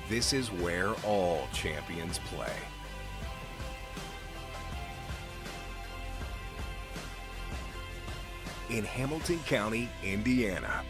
This is where all champions play. In Hamilton County, Indiana.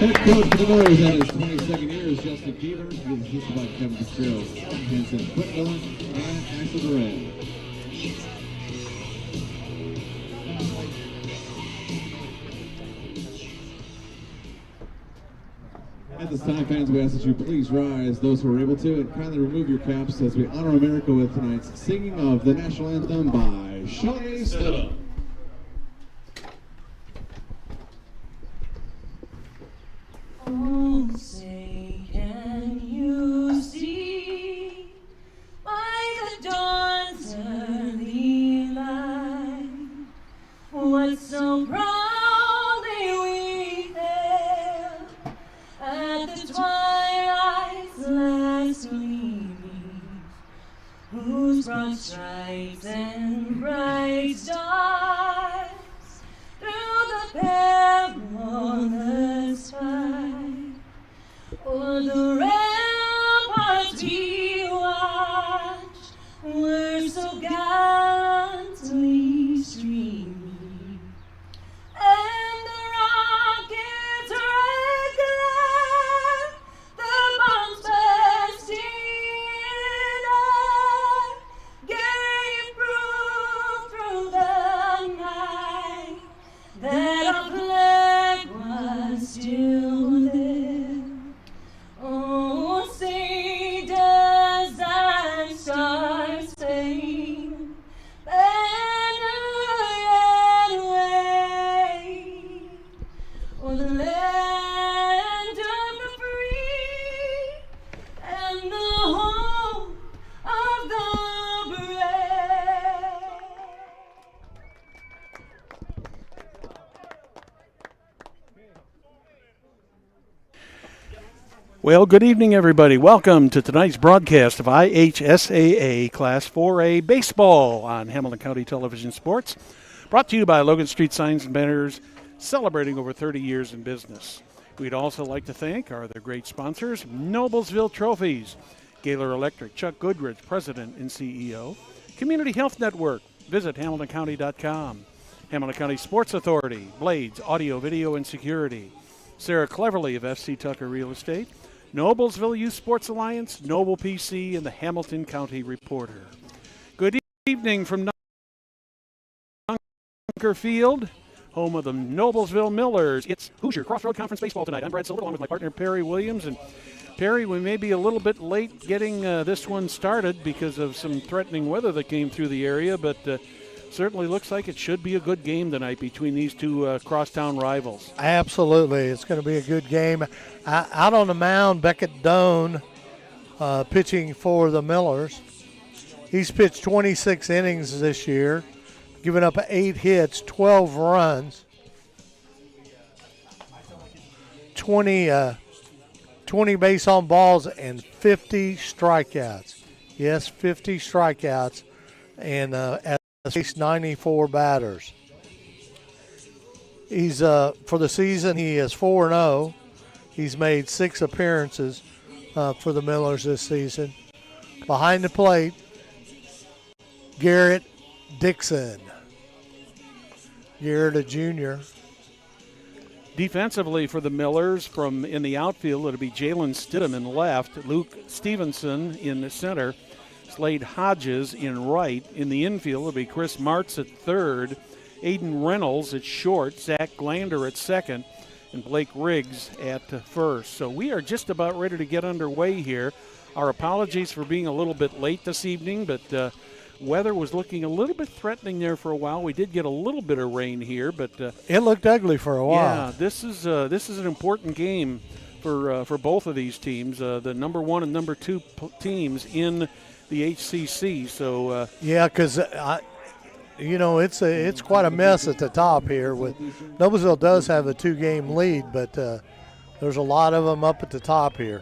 Head coach for the Noise in his 22nd year is Justin Keever. He is assisted by Kevin Fitzgerald, Hanson Whitmiller, and Axel Duran. At this time, fans, we ask that you please rise, those who are able to, and kindly remove your caps as we honor America with tonight's singing of the national anthem by Shawnee Stidham. Oh, say, can you see by the dawn's early light what so proudly we hailed at the twilight's last gleaming, whose broad stripes and bright stars through the perilous fight o'er the ramparts we watched were so gallantly streaming, and the rockets regular, the bombs bursting in air, gave proof through the night that our flag was still there. Oh, say does thy star-spangled banner yet wave o'er the land of the free and the home of the brave? Well, good evening, everybody. Welcome to tonight's broadcast of IHSAA Class 4A Baseball on Hamilton County Television Sports, brought to you by Logan Street Signs and Banners, celebrating over 30 years in business. We'd also like to thank our other great sponsors, Noblesville Trophies, Gaylor Electric, Chuck Goodrich, President and CEO, Community Health Network, visit HamiltonCounty.com, Hamilton County Sports Authority, Blades, Audio, Video, and Security, Sarah Cleverly of FC Tucker Real Estate, Noblesville Youth Sports Alliance, Noble PC, and the Hamilton County Reporter. Good evening from Dunker Field, home of the Noblesville Millers. It's Hoosier Crossroads Conference Baseball tonight. I'm Brad Silver along with my partner Perry Williams. And Perry, we may be a little bit late getting this one started because of some threatening weather that came through the area, but certainly looks like it should be a good game tonight between these two crosstown rivals. Absolutely. It's going to be a good game. Out on the mound, Beckett Doan pitching for the Millers. He's pitched 26 innings this year, giving up 8 hits, 12 runs, 20 base on balls, and 50 strikeouts. Yes, 50 strikeouts, and at least 94 batters. He's for the season, he is 4-0. He's made 6 appearances for the Millers this season. Behind the plate, Garrett Dixon. Garrett, a junior. Defensively for the Millers, from in the outfield, it'll be Jalen Stidham in left, Luke Stevenson in the center, Slade Hodges in right. In the infield, it'll be Chris Martz at third, Aiden Reynolds at short, Zach Glander at second, and Blake Riggs at first. So we are just about ready to get underway here. Our apologies for being a little bit late this evening, but weather was looking a little bit threatening there for a while. We did get a little bit of rain here, but it looked ugly for a while. Yeah, this is an important game for both of these teams, the number 1 and number 2 teams in the HCC. So yeah, because it's quite a mess at the top here. With Noblesville does have a 2-game lead, but there's a lot of them up at the top here.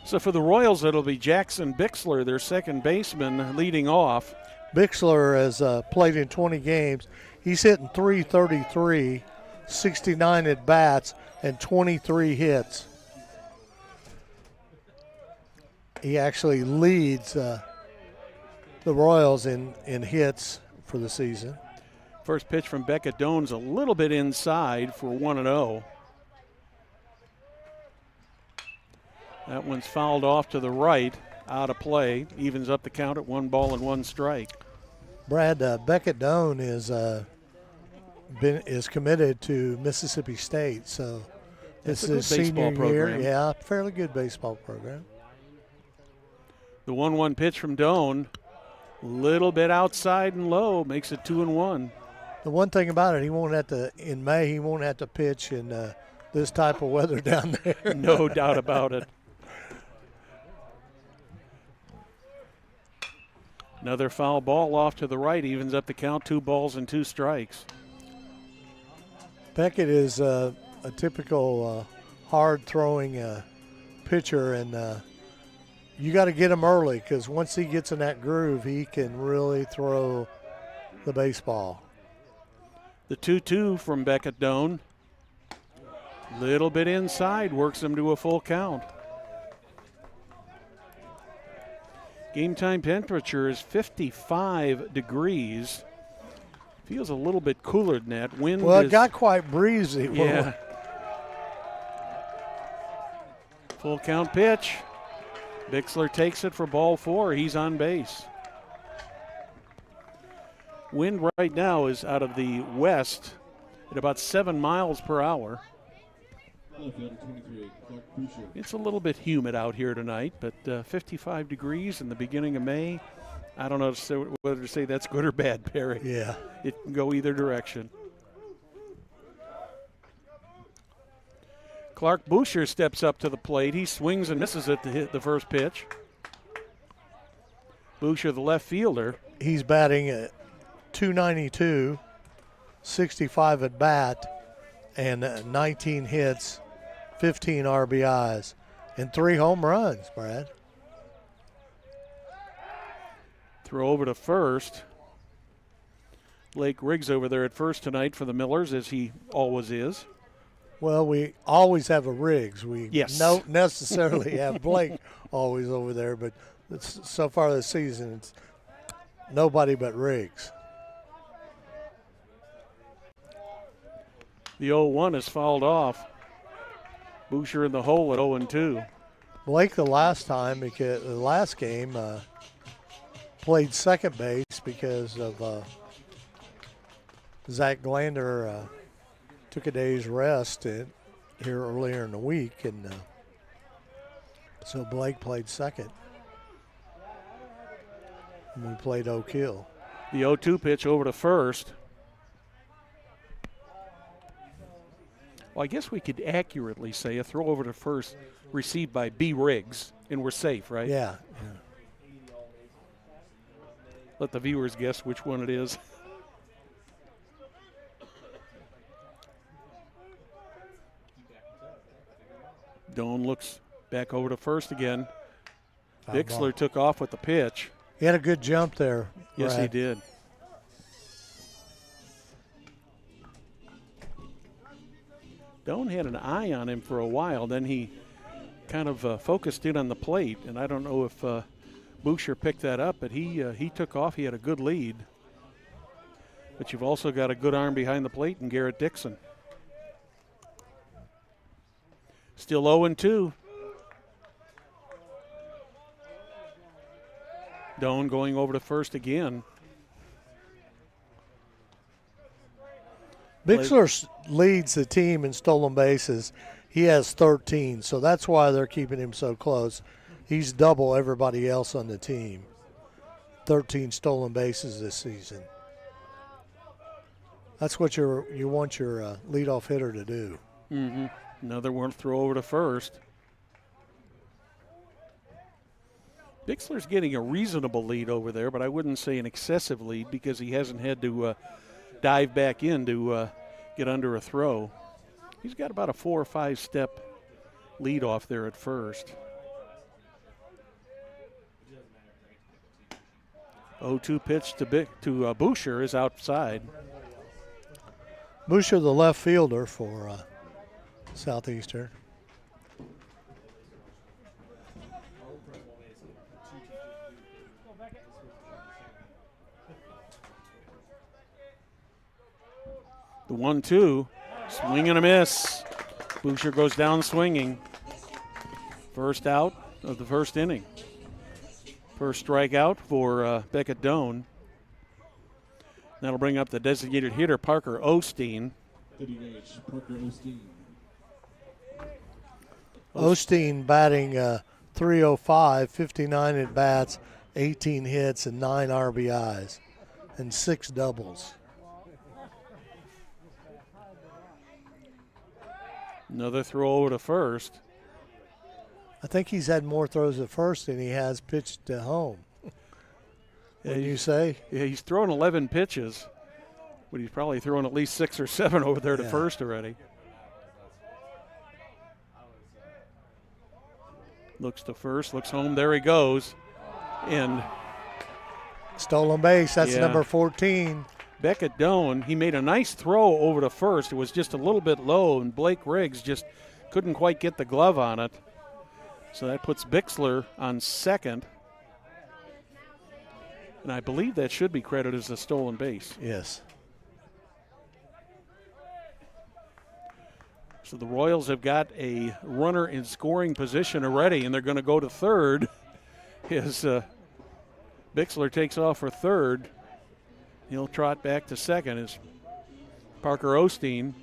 So for the Royals, it'll be Jackson Bixler, their second baseman, leading off. Bixler has played in 20 games. He's hitting .333, 69 at bats, and 23 hits. He actually leads the Royals in hits for the season. First pitch from Beckett Doan's a little bit inside for 1-0. That one's fouled off to the right, out of play. Evens up the count at 1 ball and 1 strike. Brad, Beckett Doan is committed to Mississippi State, so this is senior year. Yeah, fairly good baseball program. The 1-1 pitch from Doan, little bit outside and low, makes it 2-1. The one thing about it, in May he won't have to pitch in this type of weather down there. No doubt about it. Another foul ball off to the right, evens up the count, 2 balls and 2 strikes. Beckett is a typical hard-throwing pitcher, and you got to get him early because once he gets in that groove, he can really throw the baseball. The 2-2 from Beckett Doan. Little bit inside, works him to a full count. Game time temperature is 55 degrees. Feels a little bit cooler than that. Wind it got quite breezy. Yeah. Full count pitch. Bixler takes it for ball 4. He's on base. Wind right now is out of the west at about 7 miles per hour. It's a little bit humid out here tonight, but 55 degrees in the beginning of May. I don't know whether to say that's good or bad, Perry. Yeah. It can go either direction. Clark Boucher steps up to the plate. He swings and misses it to hit the first pitch. Boucher, the left fielder. He's batting at .292, 65 at bat, and 19 hits, 15 RBIs, and 3 home runs, Brad. Throw over to first. Blake Riggs over there at first tonight for the Millers, as he always is. Well, we always have a Riggs. We don't necessarily have Blake always over there, but so far this season, it's nobody but Riggs. The 0-1 is fouled off. Boucher in the hole at 0-2. Blake the last game played second base because of Zach Glander took a day's rest here earlier in the week, and So Blake played second. And we played O'Kill. The 0-2 pitch over to first. Well, I guess we could accurately say a throw over to first received by B. Riggs, and we're safe, right? Yeah. Let the viewers guess which one it is. Doan looks back over to first again. Bixler took off with the pitch. He had a good jump there. Yes, Brad. he did. Doan had an eye on him for a while. Then he kind of focused in on the plate, and I don't know if Boucher picked that up, but he took off. He had a good lead. But you've also got a good arm behind the plate in Garrett Dixon. Still 0-2. Doan going over to first again. Bixler leads the team in stolen bases. He has 13, so that's why they're keeping him so close. He's double everybody else on the team. 13 stolen bases this season. That's what you want your leadoff hitter to do. Mm-hmm. Another one throw over to first. Bixler's getting a reasonable lead over there, but I wouldn't say an excessive lead because he hasn't had to dive back in to get under a throw. He's got about a 4 or 5 step lead off there at first. 0-2 pitch to Boucher is outside. Boucher, the left fielder for Southeastern. The 1-2, swing and a miss. Boucher goes down swinging. First out of the first inning. First strikeout for Beckett Doan. That'll bring up the designated hitter, Parker Osteen. Parker Osteen. Osteen batting .305, 59 at bats, 18 hits, and 9 RBIs, and 6 doubles. Another throw over to first. I think he's had more throws at first than he has pitched to home. What do you say? Yeah, he's thrown 11 pitches, but he's probably thrown at least 6 or 7 over there to first already. Looks to first, looks home, there he goes. And stolen base, that's number 14. Beckett Doan, he made a nice throw over to first. It was just a little bit low, and Blake Riggs just couldn't quite get the glove on it. So that puts Bixler on second. And I believe that should be credited as a stolen base. Yes. So the Royals have got a runner in scoring position already, and they're going to go to third as Bixler takes off for third. He'll trot back to second as Parker Osteen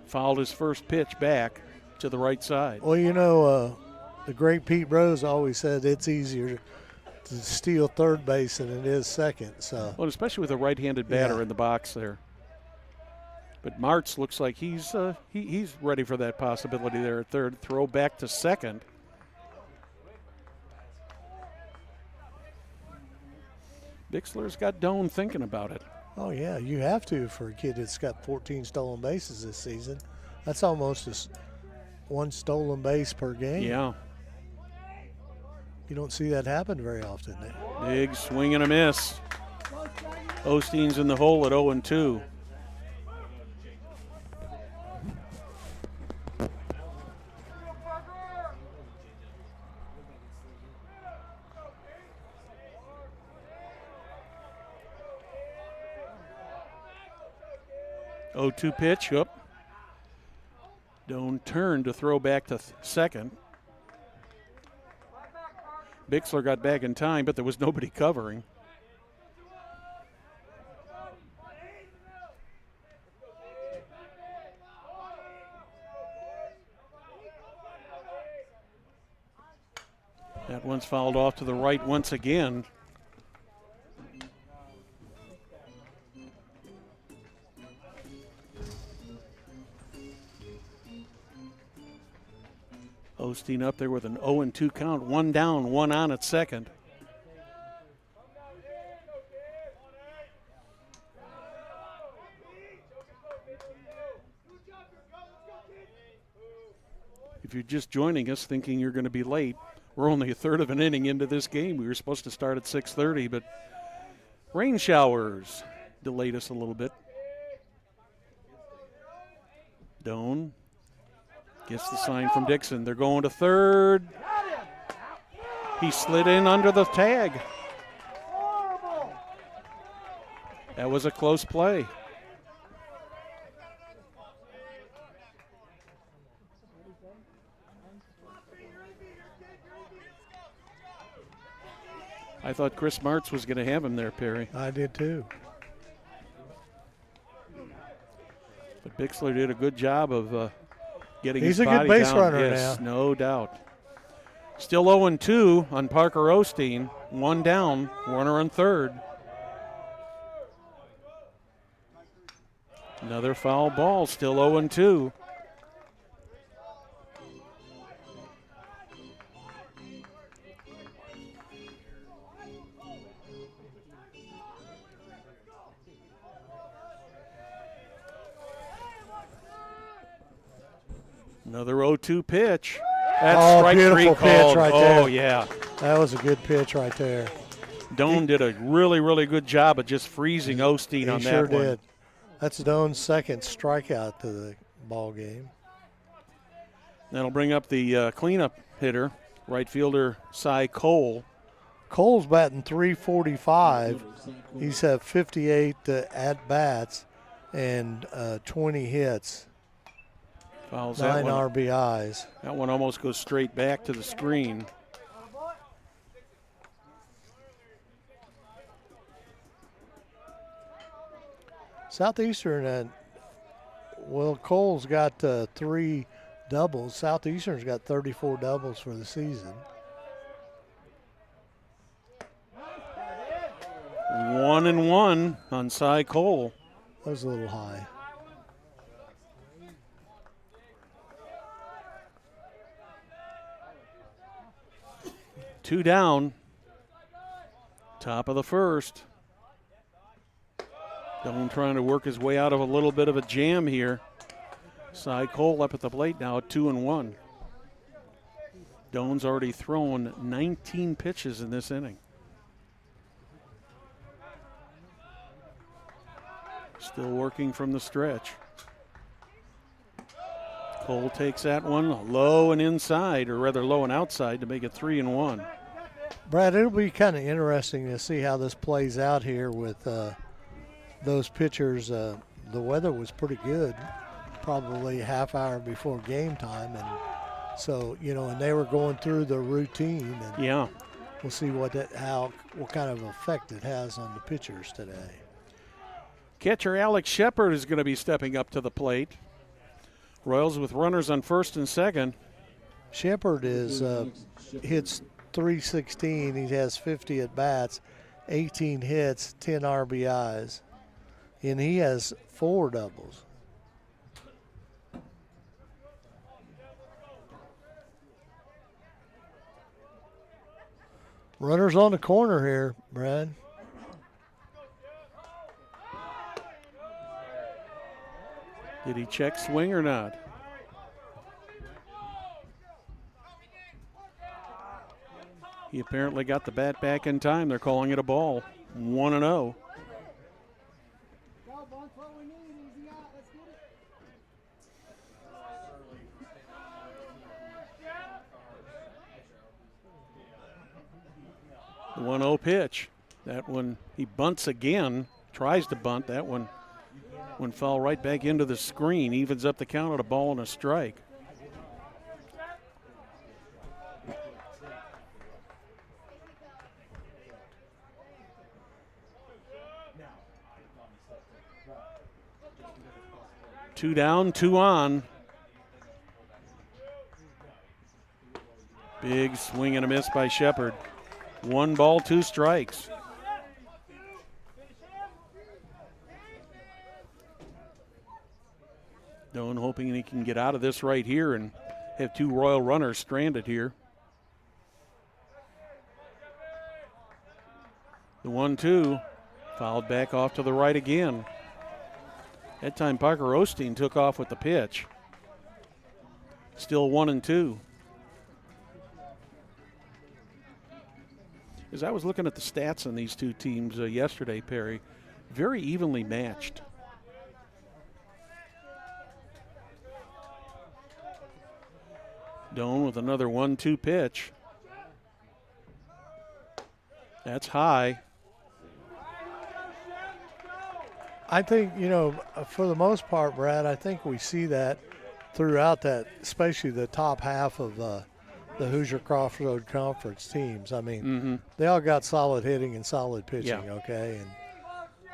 fouled his first pitch back to the right side. Well, you know, the great Pete Rose always said it's easier to steal third base than it is second. So, well, especially with a right-handed batter in the box there. But Martz looks like he's ready for that possibility there at third. Throw back to second. Bixler's got Doan thinking about it. Oh, yeah, you have to for a kid that's got 14 stolen bases this season. That's almost one stolen base per game. Yeah. You don't see that happen very often. Big swing and a miss. Osteen's in the hole at 0-2. Oh, 2 pitch, up. Doan turned to throw back to second. Bixler got back in time, but there was nobody covering. one's fouled off to the right once again. Osteen up there with an 0-2 count. One down, one on at second. If you're just joining us thinking you're going to be late, we're only a third of an inning into this game. We were supposed to start at 6:30, but rain showers delayed us a little bit. Doan gets the sign from Dixon. They're going to third. He slid in under the tag. That was a close play. I thought Chris Martz was going to have him there, Perry. I did too. But Bixler did a good job of getting He's his body down. He's a good base runner yes, now. No doubt. Still 0-2 on Parker Osteen. One down, runner on third. Another foul ball, still 0-2. Another 0-2 pitch. That's strike beautiful three pitch called. right there. Oh, yeah. That was a good pitch right there. Doan did a really, really good job of just freezing Osteen on He that sure one. did. That's Doan's second strikeout to the ball game. That'll bring up the cleanup hitter, right fielder Cy Cole. Cole's batting .345. He's had 58 at-bats and 20 hits. Fouls 9 that one. RBIs. That one almost goes straight back to the screen. Southeastern, Cole's got 3 doubles. Southeastern's got 34 doubles for the season. 1-1 on Cy Cole. That was a little high. Two down. Top of the first. Doan trying to work his way out of a little bit of a jam here. Cy Cole up at the plate now at 2-1. Doan's already thrown 19 pitches in this inning. Still working from the stretch. Cole takes that one low and inside, or rather low and outside, to make it 3-1. Brad, it'll be kind of interesting to see how this plays out here with those pitchers. The weather was pretty good, probably a half hour before game time, and so and they were going through the routine. And yeah, we'll see what kind of effect it has on the pitchers today. Catcher Alex Shepard is going to be stepping up to the plate. Royals with runners on first and second. Shepard hits .316. He has 50 at bats, 18 hits, 10 RBIs, and he has 4 doubles. Runners on the corner here, Brad. Did he check swing or not? He apparently got the bat back in time. They're calling it a ball. 1-0. The 1-0 pitch. That one, he bunts again, tries to bunt. That one fell right back into the screen. Evens up the count at a ball and a strike. Two down, two on. Big swing and a miss by Shepard. 1 ball, 2 strikes. Doan hoping he can get out of this right here and have 2 Royal runners stranded here. The 1-2 fouled back off to the right again. That time Parker Osteen took off with the pitch. Still 1-2. As I was looking at the stats on these two teams yesterday, Perry, very evenly matched. Doan with another 1-2 pitch. That's high. I think, for the most part, Brad, I think we see that throughout that, especially the top half of the Hoosier Crossroads Conference teams. I mean, they all got solid hitting and solid pitching, okay?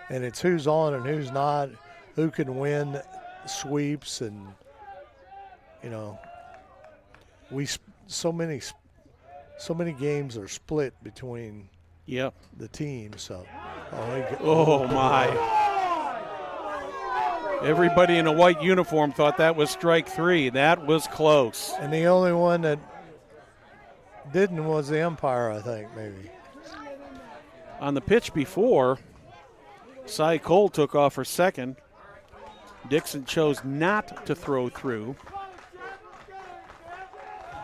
And it's who's on and who's not, who can win sweeps, and, so many games are split between the teams. So, oh my. Everybody in a white uniform thought that was strike 3. That was close. And the only one that didn't was the umpire, I think, maybe. On the pitch before, Cy Cole took off for second. Dixon chose not to throw through.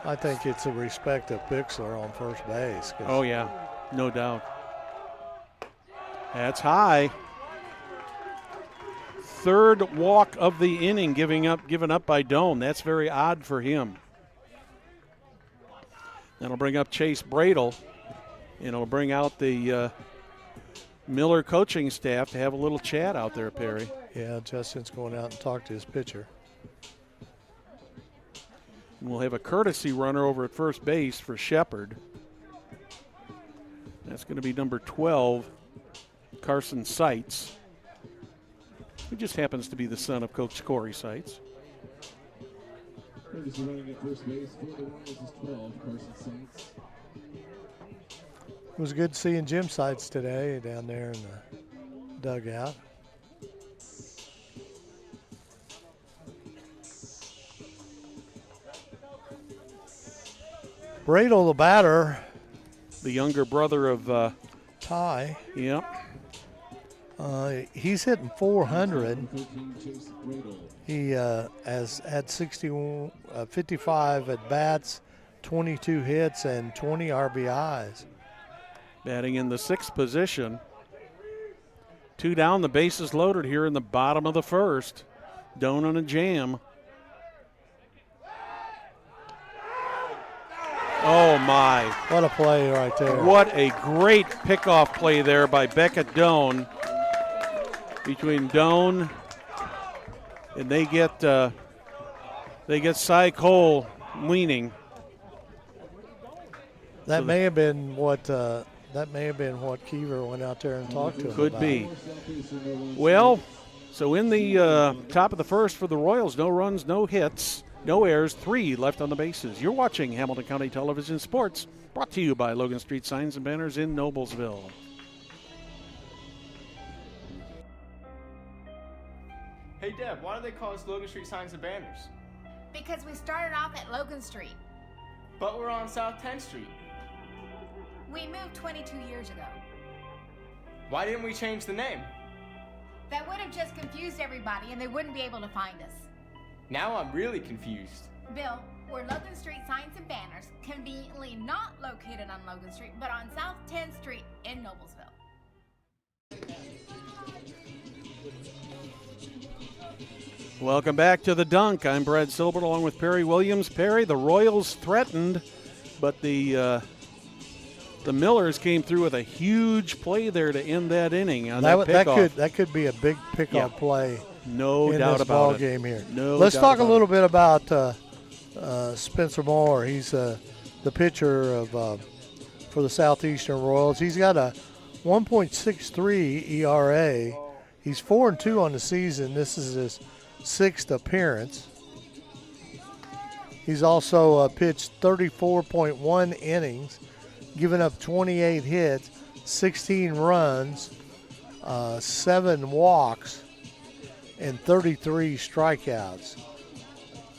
I think it's a respect of Bixler on first base. Oh, yeah, no doubt. That's high. Third walk of the inning given up by Doan. That's very odd for him. That'll bring up Chase Bradle, and it'll bring out the Miller coaching staff to have a little chat out there, Perry. Yeah, Justin's going out and talk to his pitcher. And we'll have a courtesy runner over at first base for Shepard. That's going to be number 12, Carson Seitz, who just happens to be the son of Coach Corey Seitz. Courtesy running at first base for the Royals is 12, Carson Seitz. It was good seeing Jim Seitz today down there in the dugout. Bradle, the batter. The younger brother of Ty. Yep. He's hitting 400. He has had 55 at bats, 22 hits, and 20 RBIs. Batting in the 6th position. 2 down, the bases loaded here in the bottom of the first. Doan on a jam. Oh, my. What a play right there. What a great pickoff play there by Beckett Doan. Between Doan and they get Cy Cole leaning. That may have been what Keever went out there and talked to him Could about. be. Well, so in the top of the first for the Royals, no runs, no hits, no errors, 3 left on the bases. You're watching Hamilton County Television Sports, brought to you by Logan Street Signs and Banners in Noblesville. Hey Deb, why do they call us Logan Street Signs and Banners? Because we started off at Logan Street. But we're on South 10th Street. We moved 22 years ago. Why didn't we change the name? That would have just confused everybody and they wouldn't be able to find us. Now I'm really confused. Bill, we're Logan Street Signs and Banners, conveniently not located on Logan Street, but on South 10th Street in Noblesville. Welcome back to the Dunk. I'm Brad Silbert along with Perry Williams. Perry, the Royals threatened, but the Millers came through with a huge play there to end that inning on that pickoff. That could be a big pickoff play. No in doubt this about ball it. game here. No Let's doubt talk a about little bit about Spencer Moore. He's the pitcher of for the Southeastern Royals. He's got a 1.63 ERA. He's 4-2 on the season. This is his 6th appearance. He's also pitched 34.1 innings, given up 28 hits, 16 runs, 7 walks, and 33 strikeouts,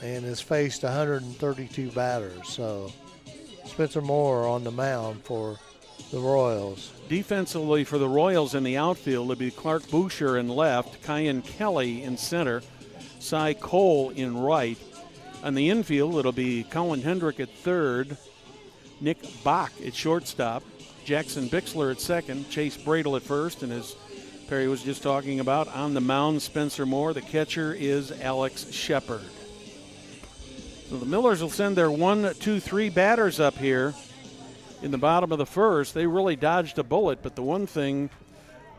and has faced 132 batters. So Spencer Moore on the mound for the Royals. Defensively for the Royals in the outfield, it'll be Clark Boucher in left, Kyan Kelly in center, Cy Cole in right. On the infield, it'll be Colin Hendrick at third, Nick Bach at shortstop, Jackson Bixler at second, Chase Bradle at first, and as Perry was just talking about, on the mound, Spencer Moore. The catcher is Alex Shepard. So the Millers will send their 1, 2, 3 batters up here in the bottom of the first. They really dodged a bullet, but the one thing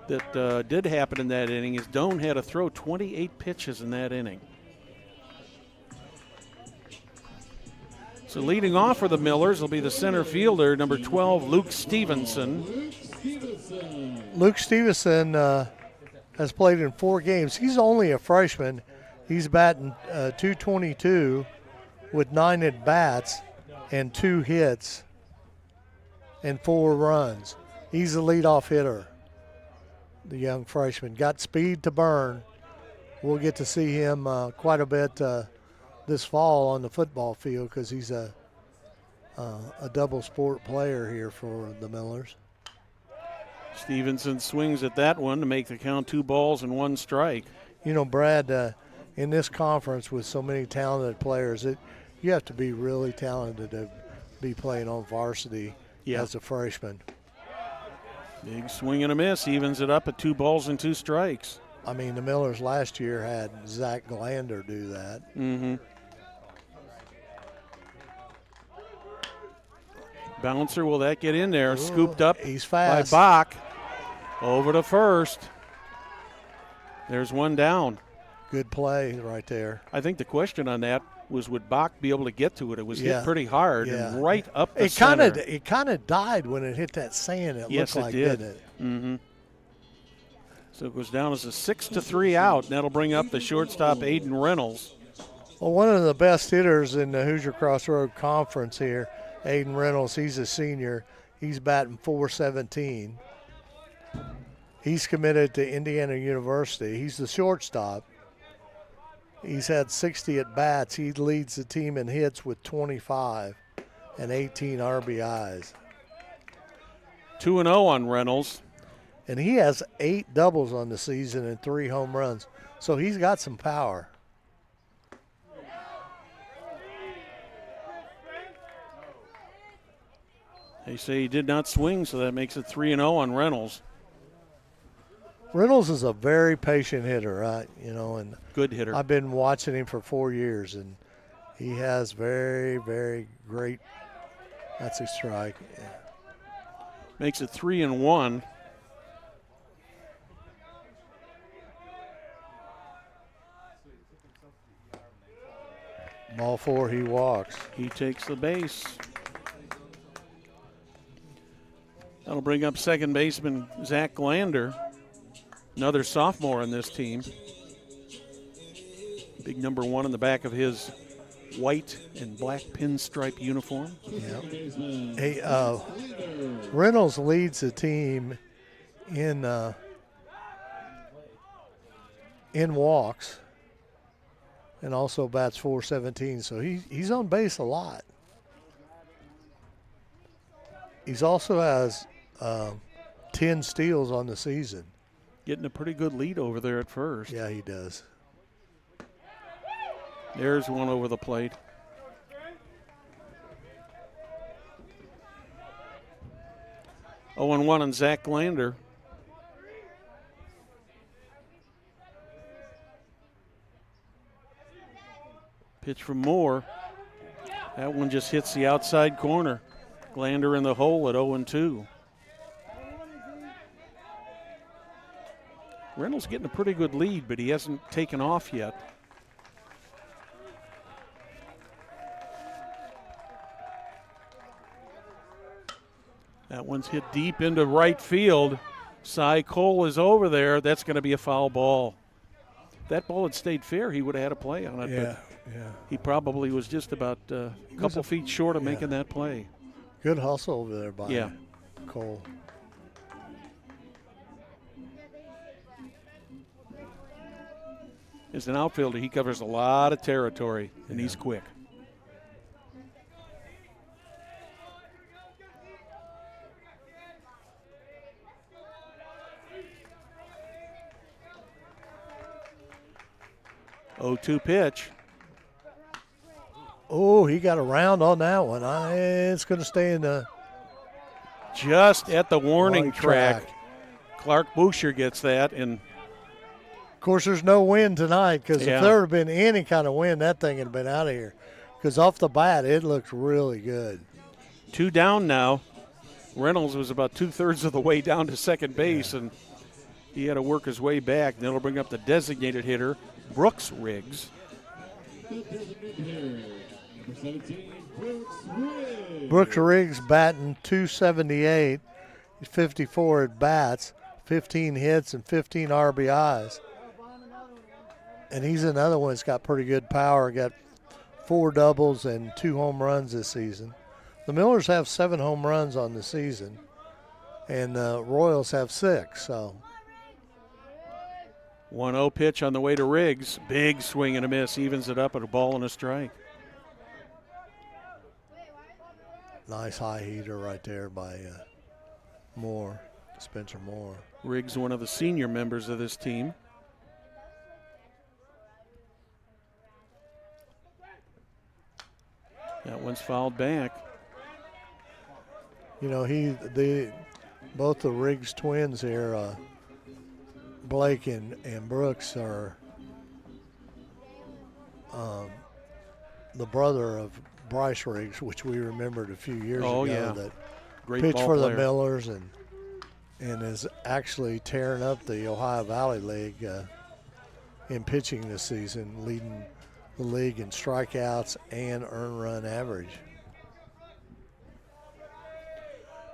that did happen in that inning is Doan had to throw 28 pitches in that inning. So leading off for the Millers will be the center fielder, number 12, Luke Stevenson. Luke Stevenson has played in 4 games. He's only a freshman. He's batting .222 with 9 at-bats and 2 hits and 4 runs. He's the leadoff hitter, the young freshman. Got speed to burn. We'll get to see him quite a bit this fall on the football field because he's a double sport player here for the Millers. Stevenson swings at that one to make the count 2 balls and 1 strike. You know, Brad, in this conference with so many talented players, you have to be really talented to be playing on varsity as a freshman. Big swing and a miss, evens it up at 2 balls and 2 strikes. I mean, the Millers last year had Zach Glander do that. Mm-hmm. Bouncer, will that get in there? Ooh, scooped up he's fast. by Bach. Over to first. There's 1 down. Good play right there. I think the question on that was, would Bach be able to get to it? It was hit pretty hard and right up the center. It kind of died when it hit that sand. It looked like, didn't it? Mm-hmm. So it goes down as a 6-3 out, and that'll bring up the shortstop, Aiden Reynolds. Well, one of the best hitters in the Hoosier Crossroads Conference here, Aiden Reynolds, he's a senior. He's batting .417. He's committed to Indiana University. He's the shortstop. He's had 60 at-bats. He leads the team in hits with 25 and 18 RBIs. 2-0 on Reynolds. And he has 8 doubles on the season and 3 home runs. So he's got some power. They say he did not swing, so that makes it 3-0 on Reynolds. Reynolds is a very patient hitter, right? You know, and good hitter. I've been watching him for 4 years, and he has very, very great. That's a strike. Yeah. Makes it 3-1. Ball 4, he walks. He takes the base. That'll bring up second baseman Zach Glander, another sophomore on this team. Big number 1 in the back of his white and black pinstripe uniform. Yeah. Hey, Reynolds leads the team in walks and also bats .417, so he's on base a lot. He's also has 10 steals on the season. Getting a pretty good lead over there at first. Yeah, he does. There's one over the plate. Oh, and 1 on Zach Glander. Pitch from Moore. That one just hits the outside corner. Glander in the hole at 0-2. Reynolds getting a pretty good lead, but he hasn't taken off yet. That one's hit deep into right field. Cy Cole is over there. That's going to be a foul ball. that ball had stayed fair, he would have had a play on it. Yeah, but yeah. he probably was just about a couple feet short of making that play. Good hustle over there by Cole. As an outfielder, he covers a lot of territory, and he's quick. Oh, 2 pitch. Oh, he got around on that one. It's going to stay in the just at the warning right track. Clark Boucher gets that, and of course, there's no wind tonight because Yeah. if there had been any kind of wind, that thing would have been out of here. Because off the bat, it looks really good. 2 down now. Reynolds was about 2/3 of the way down to second base, and he had to work his way back. And that'll bring up the designated hitter, Brooks Riggs. Brooks Riggs batting .278, 54 at bats, 15 hits, and 15 RBIs. And he's another one that's got pretty good power. Got 4 doubles and 2 home runs this season. The Millers have 7 home runs on the season, and the Royals have 6. So 1-0 pitch on the way to Riggs. Big swing and a miss. Evens it up at a ball and a strike. nice high heater right there by Moore, Spencer Moore. Riggs, one of the senior members of this team. That one's fouled back. You know, both the Riggs twins here, Blake and Brooks, are the brother of Bryce Riggs, which we remembered a few years ago, that Great pitched ball for player. the Millers and is actually tearing up the Ohio Valley League in pitching this season, leading the league in strikeouts and earned run average.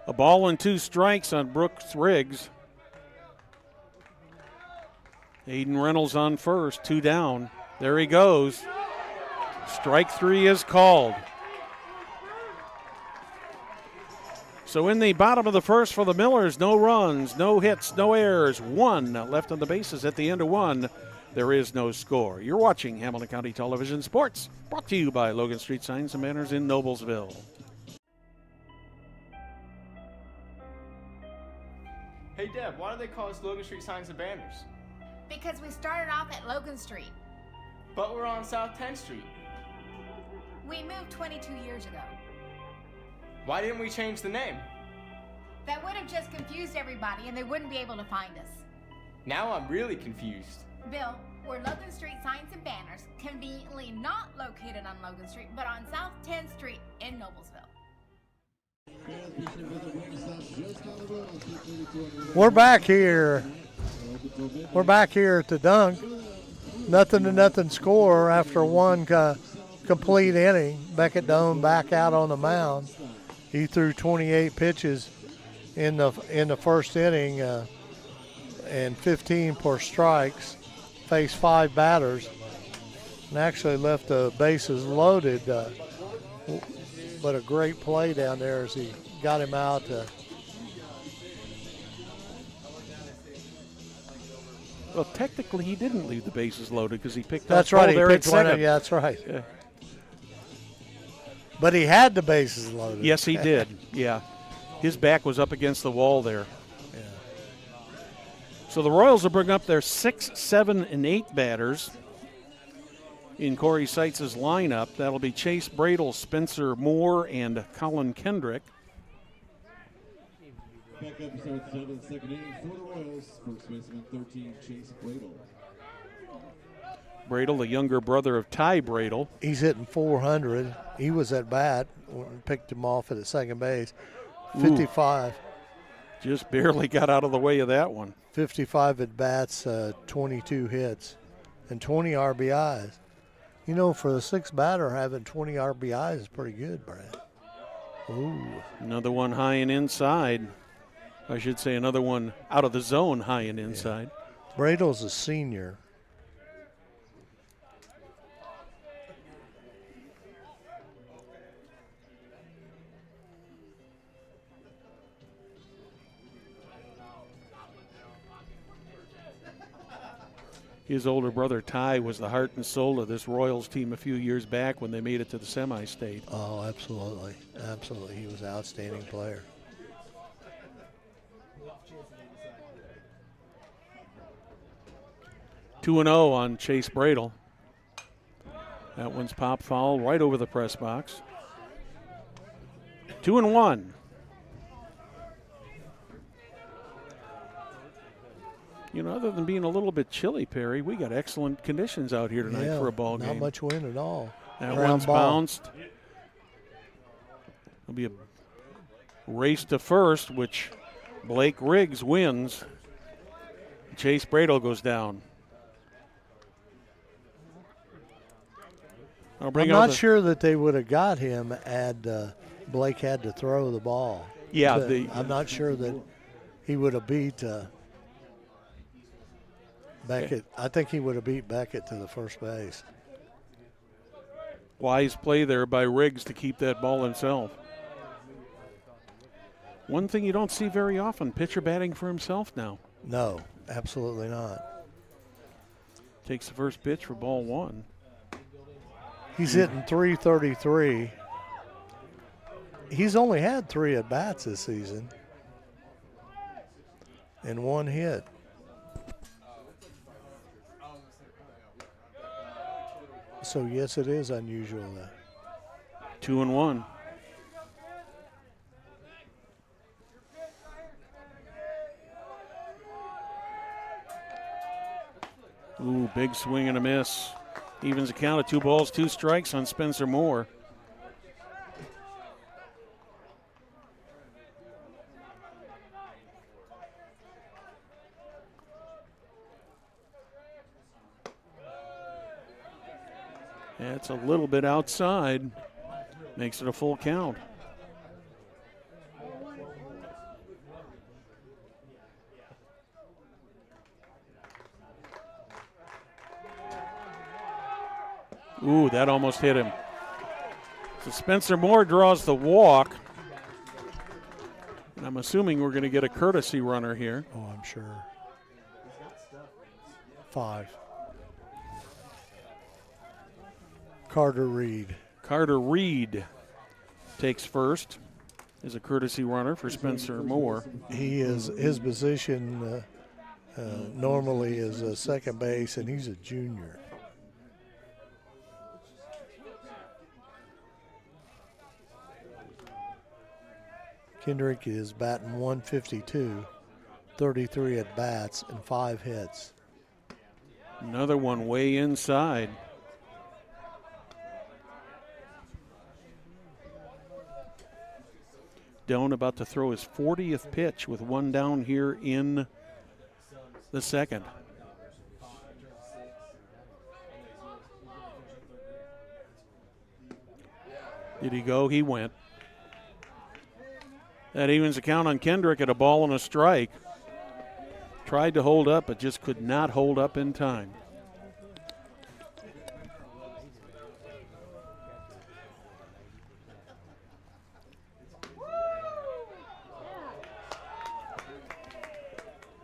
A ball and 2 strikes on Brooks Riggs. Aiden Reynolds on first, 2 down. There he goes. Strike 3 is called. So in the bottom of the first for the Millers, no runs, no hits, no errors, 1 left on the bases at the end of 1. There is no score. You're watching Hamilton County Television Sports, brought to you by Logan Street Signs and Banners in Noblesville. Hey Deb, why do they call us Logan Street Signs and Banners? Because we started off at Logan Street. But we're on South 10th Street. We moved 22 years ago. Why didn't we change the name? That would have just confused everybody and they wouldn't be able to find us. Now I'm really confused. Bill, we're Logan Street Signs and Banners, conveniently not located on Logan Street, but on South 10th Street in Noblesville. We're back here. We're back here at the dunk. 0-0 score after one complete inning. Beckett Doan back out on the mound. He threw 28 pitches in the first inning and 15 per strikes. Faced 5 batters and actually left the bases loaded. But a great play down there as he got him out. Well, technically, he didn't leave the bases loaded because he picked That's up right. He there at picked one. second. Yeah, that's right. Yeah. But he had the bases loaded. Yes, he did. Yeah. His back was up against the wall there. Yeah. So the Royals will bring up their 6, 7, and 8 batters in Corey Seitz' lineup. That'll be Chase Bradle, Spencer Moore, and Colin Kendrick. Back up starts out in the second inning for the Royals. First baseman 13, Chase Bradle. Bradle, the younger brother of Ty Bradle. He's hitting 400. He was at bat. Picked him off at the second base. 55. Just barely got out of the way of that one. 55 at bats, 22 hits, and 20 RBIs. You know, for the 6th batter, having 20 RBIs is pretty good, Brad. Ooh. Another one high and inside. I should say another one out of the zone high and inside. Bradle's a senior. His older brother Ty was the heart and soul of this Royals team a few years back when they made it to the semi-state. Oh, absolutely. Absolutely. He was an outstanding player. Two and 0 on Chase Bradle. That one's pop foul right over the press box. 2-1. You know, other than being a little bit chilly, Perry, we got excellent conditions out here tonight for a ball game. Not much wind at all. That Ground one's ball. bounced. It'll be a race to first, which Blake Riggs wins. Chase Bradle goes down. I'm not sure that they would have got him had Blake had to throw the ball. Yeah, I'm not sure that he would have beat Beckett. I think he would have beat Beckett to the first base. Wise play there by Riggs to keep that ball himself. One thing you don't see very often, pitcher batting for himself now. No, absolutely not. Takes the first pitch for ball one. He's hitting .333. He's only had 3 at-bats this season and 1 hit. So, yes, it is unusual. 2-1. Ooh, big swing and a miss. Evens the count of 2 balls, 2 strikes on Spencer Moore. That's a little bit outside. Makes it a full count. Ooh, that almost hit him. So Spencer Moore draws the walk. And I'm assuming we're going to get a courtesy runner here. Oh, I'm sure. 5. Carter Reed. Carter Reed takes first as a courtesy runner for Spencer Moore. He is, his position normally is a second base, and he's a junior. Kendrick is batting 152, 33 at bats, and 5 hits. Another one way inside. Doan about to throw his 40th pitch with 1 down here in the second. Did he go? He went. That evens the count on Kendrick at a ball and a strike. Tried to hold up, but just could not hold up in time.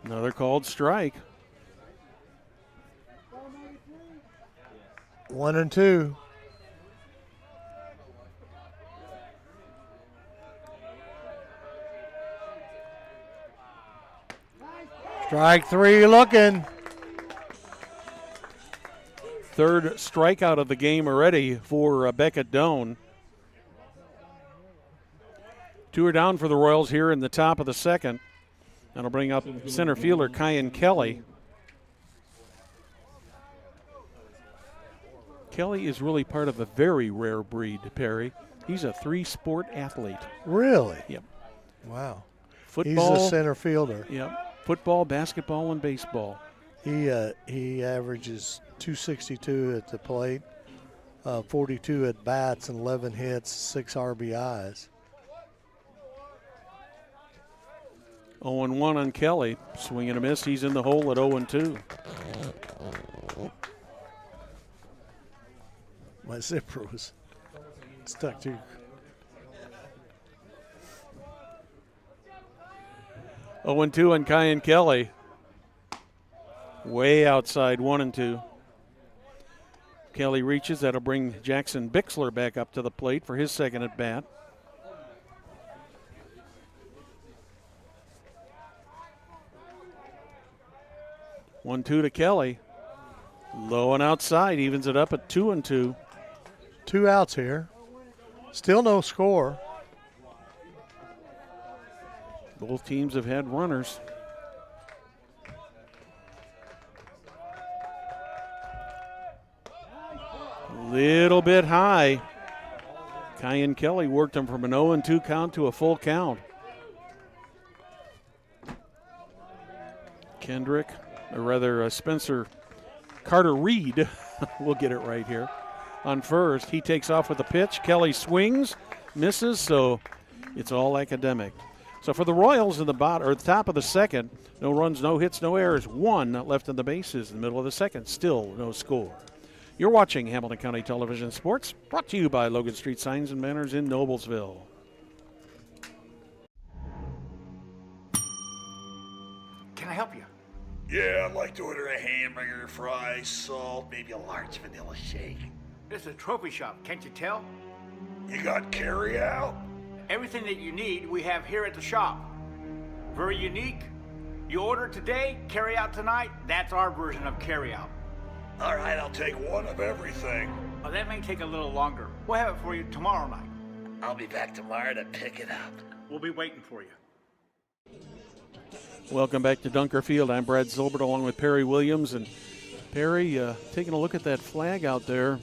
Another called strike. 1-2. Strike 3 looking. Third strikeout of the game already for Beckett Doan. 2 are down for the Royals here in the top of the second. That'll bring up center fielder Kyan Kelly. Kelly is really part of a very rare breed, Perry. He's a 3-sport athlete. Really? Yep. Wow. Football. He's a center fielder. Yep. Football, basketball, and baseball. He averages 262 at the plate, 42 at bats, and 11 hits, 6 RBIs. 0-1 on Kelly. Swing and a miss. He's in the hole at 0-2. My zipper was stuck to. 0-2 on Kyan Kelly. Way outside, 1-2. Kelly reaches. That'll bring Jackson Bixler back up to the plate for his second at bat. One-two to Kelly. Low and outside, evens it up at 2-2. 2 outs here. Still no score. Both teams have had runners. Little bit high. Kyan Kelly worked him from an 0-2 count to a full count. Kendrick, or rather Spencer Carter Reed, we'll get it right here, on first. He takes off with the pitch. Kelly swings, misses, so it's all academic. So for the Royals in the top of the second, no runs, no hits, no errors. 1 left in the bases in the middle of the second. Still no score. You're watching Hamilton County Television Sports, brought to you by Logan Street Signs and Banners in Noblesville. Can I help you? Yeah, I'd like to order a hamburger, fries, salt, maybe a large vanilla shake. This is a trophy shop, can't you tell? You got carry out? Everything that you need, we have here at the shop. Very unique. You order today, carry out tonight. That's our version of carry out. All right, I'll take one of everything. Well, that may take a little longer. We'll have it for you tomorrow night. I'll be back tomorrow to pick it up. We'll be waiting for you. Welcome back to Dunker Field. I'm Brad Silbert along with Perry Williams. And Perry, taking a look at that flag out there.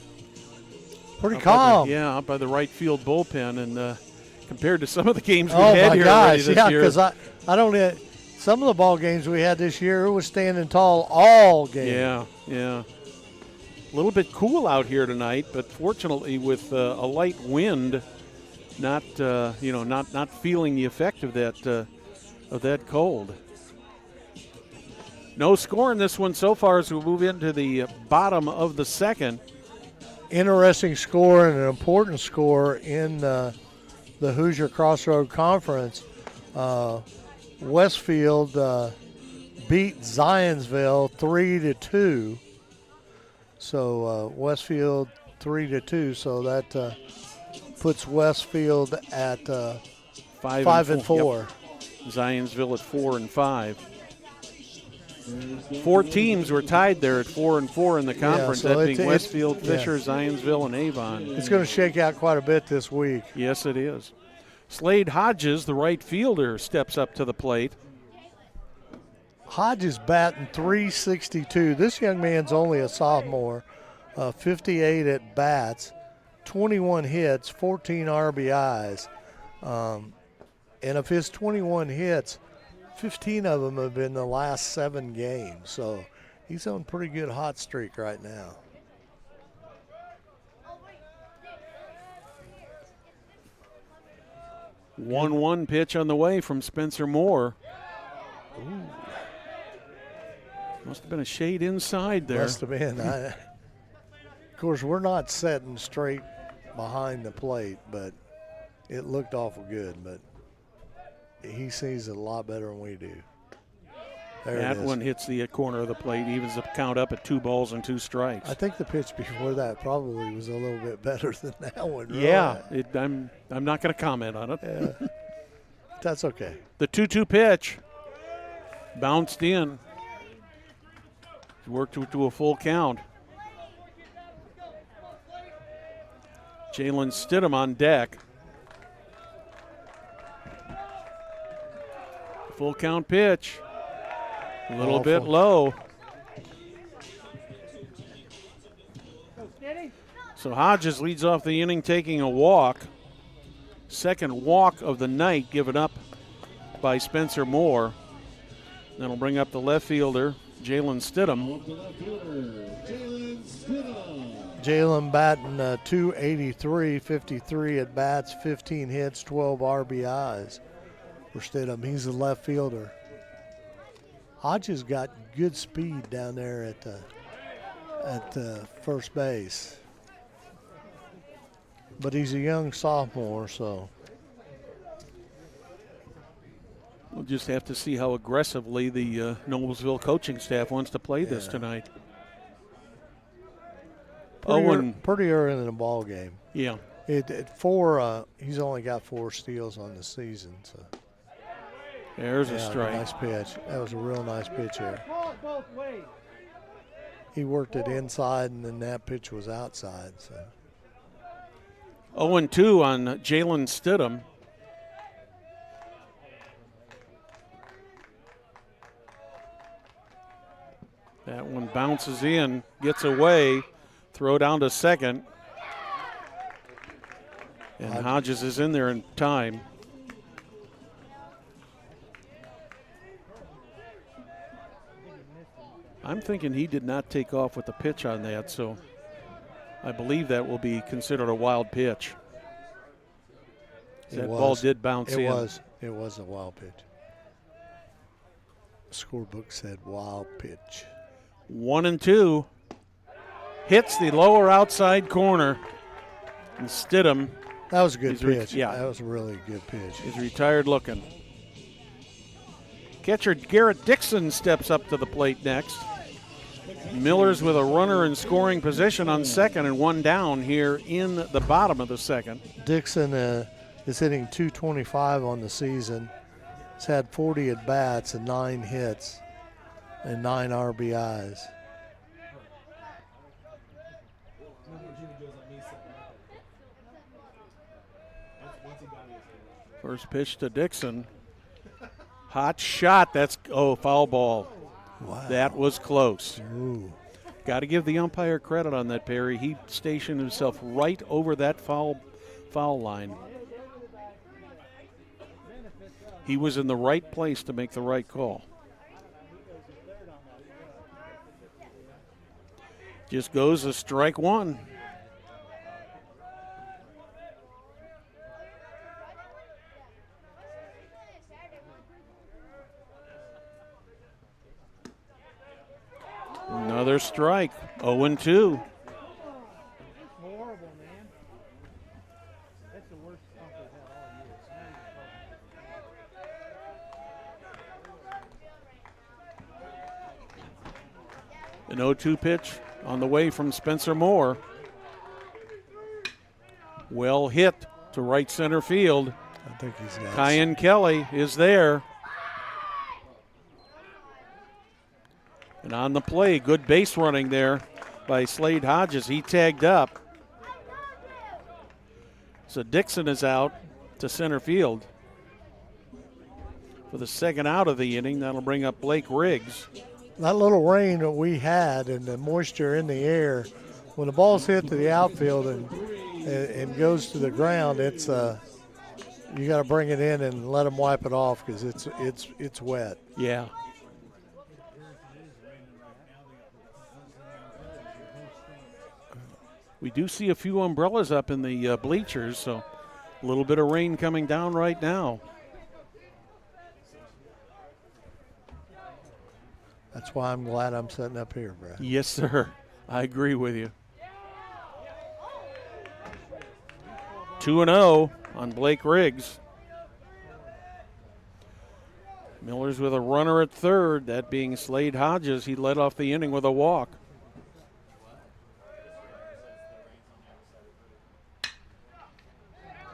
Pretty calm. Out by the right field bullpen. And compared to some of the games we've had here already this year. Because I don't some of the ball games we had this year, it was standing tall all game. Yeah. A little bit cool out here tonight, but fortunately with a light wind, not feeling the effect of that cold. No score in this one so far as we move into the bottom of the second. Interesting score and an important score in the Hoosier Crossroads Conference. Westfield beat Zionsville 3-2. So Westfield 3-2. So that puts Westfield at 5-4. Yep. Zionsville at 4-5. 4 teams were tied there at 4-4 in the conference. So that being Westfield, Fisher, Zionsville, and Avon. It's going to shake out quite a bit this week. Yes, it is. Slade Hodges, the right fielder, steps up to the plate. Hodges batting .362. This young man's only a sophomore. 58 at bats, 21 hits, 14 RBIs. And of his 21 hits, 15 of them have been the last 7 games. So he's on a pretty good hot streak right now. One pitch on the way from Spencer Moore. Ooh. Must have been a shade inside there. Must have been. Of course, we're not setting straight behind the plate, but it looked awful good. But he sees it a lot better than we do. That one hits the corner of the plate, evens the count up at 2 balls and 2 strikes. I think the pitch before that probably was a little bit better than that one. Really. Yeah, I'm not going to comment on it. Yeah. That's okay. The 2-2 pitch bounced in. Worked to a full count. Jalen Stidham on deck. Full count pitch. A little bit low. So Hodges leads off the inning taking a walk. Second walk of the night given up by Spencer Moore. That'll bring up the left fielder, Jalen Stidham. Jalen batting .283, 53 at bats, 15 hits, 12 RBIs for Stidham. He's the left fielder. Hodges got good speed down there at first base. But he's a young sophomore, so. Well, just have to see how aggressively the Noblesville coaching staff wants to play this tonight. Pretty early in the ball game. Yeah. He's only got 4 steals on the season. So. There's a strike. Nice pitch. That was a real nice pitch there. He worked it inside, and then that pitch was outside. So. 0-2 on Jalen Stidham. That one bounces in, gets away, throw down to second. And Hodges is in there in time. I'm thinking he did not take off with the pitch on that, so I believe that will be considered a wild pitch. That ball did bounce in. It was a wild pitch. The scorebook said wild pitch. 1-2. Hits the lower outside corner. And Stidham. That was a good pitch. Yeah. That was a really good pitch. He's retired looking. Catcher Garrett Dixon steps up to the plate next. Miller's with a runner in scoring position on second and 1 down here in the bottom of the second. Dixon is hitting .225 on the season. He's had 40 at-bats and 9 hits and 9 RBIs. First pitch to Dixon. Hot shot. That's foul ball. Wow. That was close. Ooh. Got to give the umpire credit on that, Perry. He stationed himself right over that foul line. He was in the right place to make the right call. Just goes a strike 1. Another strike, 0-2. Horrible, man. That's the worst bump we've had all year. An 0-2 pitch on the way from Spencer Moore. Well hit to right center field. I think he's got Kyan Kelly is there. And on the play, good base running there by Slade Hodges. He tagged up. So Dixon is out to center field for the second out of the inning. That'll bring up Blake Riggs. That little rain that we had and the moisture in the air, when the ball's hit to the outfield and goes to the ground, it's you got to bring it in and let them wipe it off because it's wet. Yeah. We do see a few umbrellas up in the bleachers, so a little bit of rain coming down right now. That's why I'm glad I'm sitting up here, Brad. Yes, sir. I agree with you. 2-0 on Blake Riggs. Miller's with a runner at third, that being Slade Hodges. He led off the inning with a walk.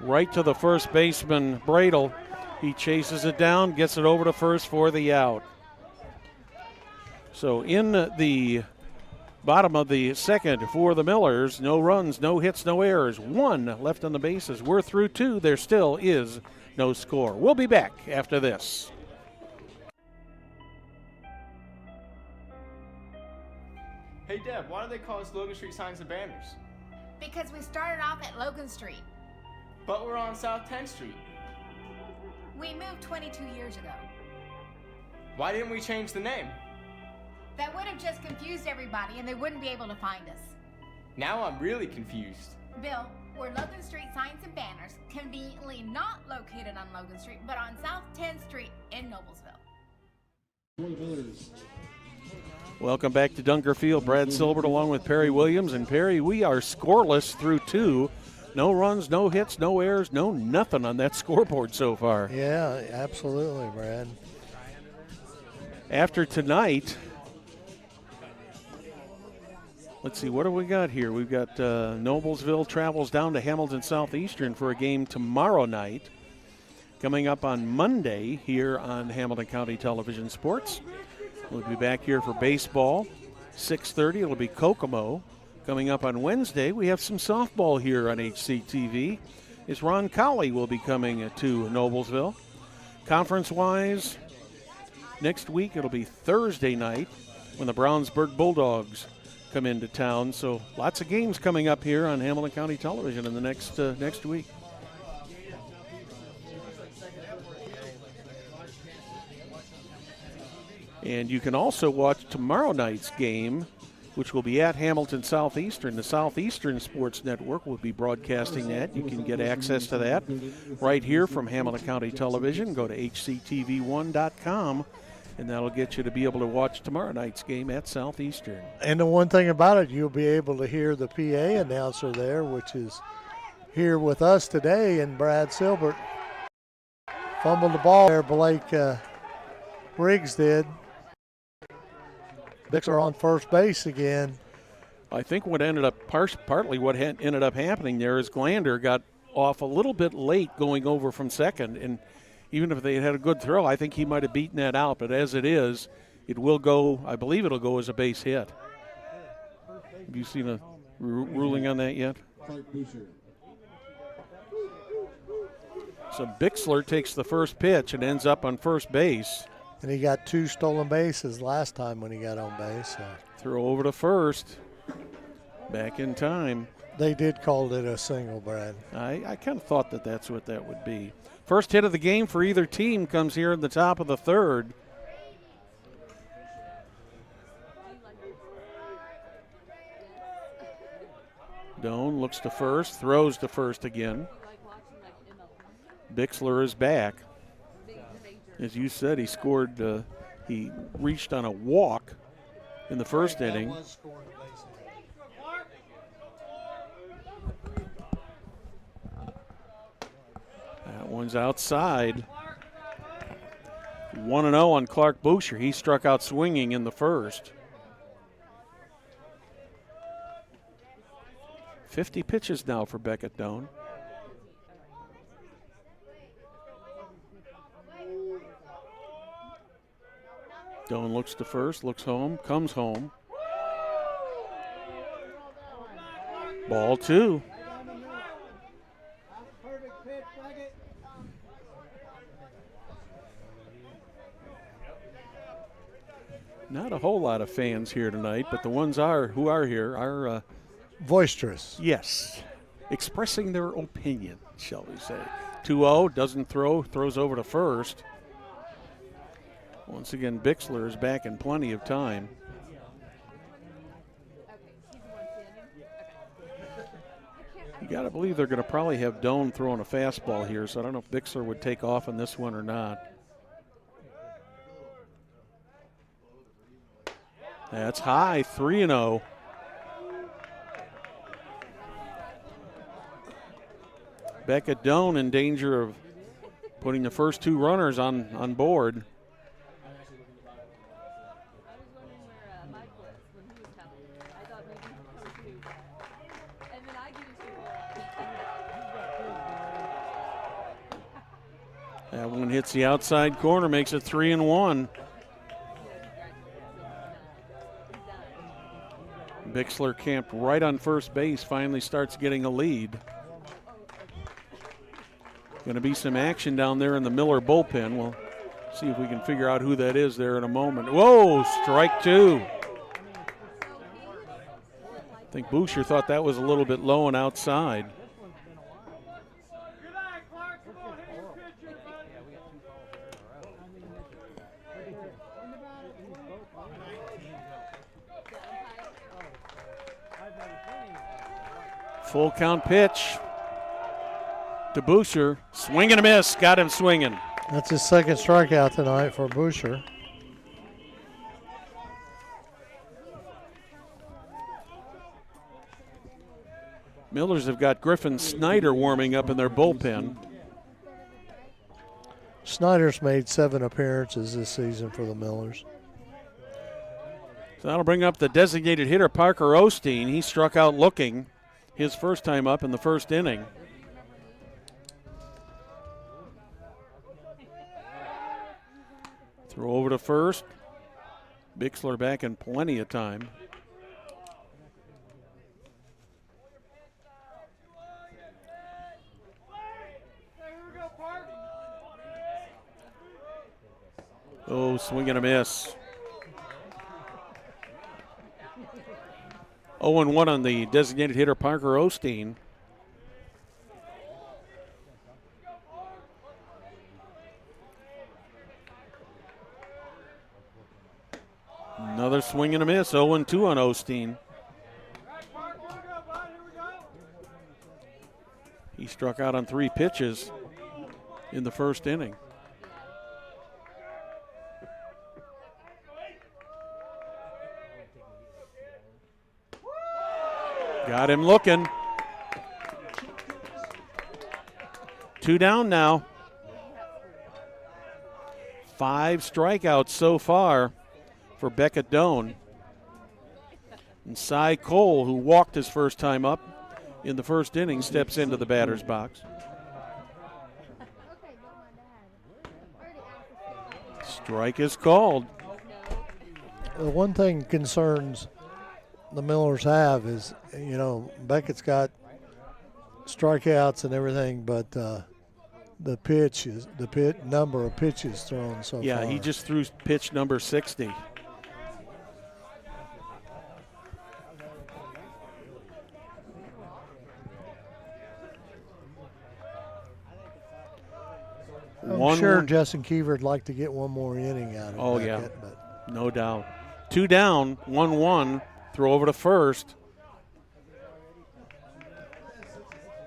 Right to the first baseman, Bradle. He chases it down, gets it over to first for the out. So in the bottom of the second for the Millers, no runs, no hits, no errors. 1 left on the bases. We're through 2. There still is no score. We'll be back after this. Hey, Deb, why do they call us Logan Street Signs and Banners? Because we started off at Logan Street. But we're on South 10th Street. We moved 22 years ago. Why didn't we change the name? That would have just confused everybody and they wouldn't be able to find us. Now I'm really confused. Bill, we're Logan Street Signs and Banners, conveniently not located on Logan Street, but on South 10th Street in Noblesville. Welcome back to Dunker Field. Brad Silbert along with Perry Williams. And Perry, we are scoreless through 2 No runs, no hits, no errors, no nothing on that scoreboard so far. Yeah, absolutely, Brad. After tonight, let's see, what do we got here? We've got Noblesville travels down to Hamilton Southeastern for a game tomorrow night. Coming up on Monday here on Hamilton County Television Sports. We'll be back here for baseball. 6:30, it'll be Kokomo. Coming up on Wednesday, we have some softball here on HCTV. As Ron Cowley will be coming to Noblesville. Conference-wise, next week it'll be Thursday night when the Brownsburg Bulldogs come into town. So lots of games coming up here on Hamilton County Television in the next week. And you can also watch tomorrow night's game, which will be at Hamilton Southeastern. The Southeastern Sports Network will be broadcasting that. You can get access to that right here from Hamilton County Television. Go to hctv1.com, and that'll get you to be able to watch tomorrow night's game at Southeastern. And the one thing about it, you'll be able to hear the PA announcer there, which is here with us today, and Brad Silbert. Fumbled the ball there, Blake Briggs did. Bixler on first base again. I think what ended up partly what ended up happening there is Glander got off a little bit late going over from second, and even if they had a good throw, I think he might have beaten that out. But as it is, it will go. I believe it'll go as a base hit. Have you seen a ruling on that yet? So Bixler takes the first pitch and ends up on first base. And he got 2 stolen bases last time when he got on base. So. Throw over to first. Back in time. They did call it a single, Brad. I kind of thought that that's what that would be. First hit of the game for either team comes here in the top of the third. Doan looks to first, throws to first again. Bixler is back. As you said, he scored, he reached on a walk in the first inning. That one's outside. 1-0 on Clark Boucher. He struck out swinging in the first. 50 pitches now for Beckett Doan. Doan looks to first, looks home, comes home. Ball 2. Not a whole lot of fans here tonight, but the ones who are here are boisterous. Yes, expressing their opinion, shall we say. 2-0, doesn't throw, throws over to first. Once again, Bixler is back in plenty of time. You got to believe they're going to probably have Doan throwing a fastball here, so I don't know if Bixler would take off on this one or not. That's high, 3-0. Beckett Doan in danger of putting the first 2 runners on board. That one hits the outside corner, makes it 3-1. Bixler camped right on first base, finally starts getting a lead. Going to be some action down there in the Miller bullpen. We'll see if we can figure out who that is there in a moment. Whoa, strike 2. I think Boucher thought that was a little bit low and outside. Full count pitch to Boucher. Swing and a miss. Got him swinging. That's his second strikeout tonight for Boucher. Millers have got Griffin Snyder warming up in their bullpen. Snyder's made 7 appearances this season for the Millers. So that'll bring up the designated hitter, Parker Osteen. He struck out looking his first time up in the first inning. Throw over to first. Bixler back in plenty of time. Oh, swing and a miss. 0-1 on the designated hitter, Parker Osteen. Another swing and a miss, 0-2 on Osteen. He struck out on 3 pitches in the first inning. Got him looking. 2 down now. 5 strikeouts so far for Beckett Doan. And Cy Cole, who walked his first time up in the first inning, steps into the batter's box. Strike is called. The one thing concerns the Millers have is, Beckett's got strikeouts and everything, but the number of pitches thrown so far. Yeah, he just threw pitch number 60. I'm sure Justin Keever would like to get one more inning out of Beckett. Yeah, but no doubt. 2 down, 1-1. Throw over to first.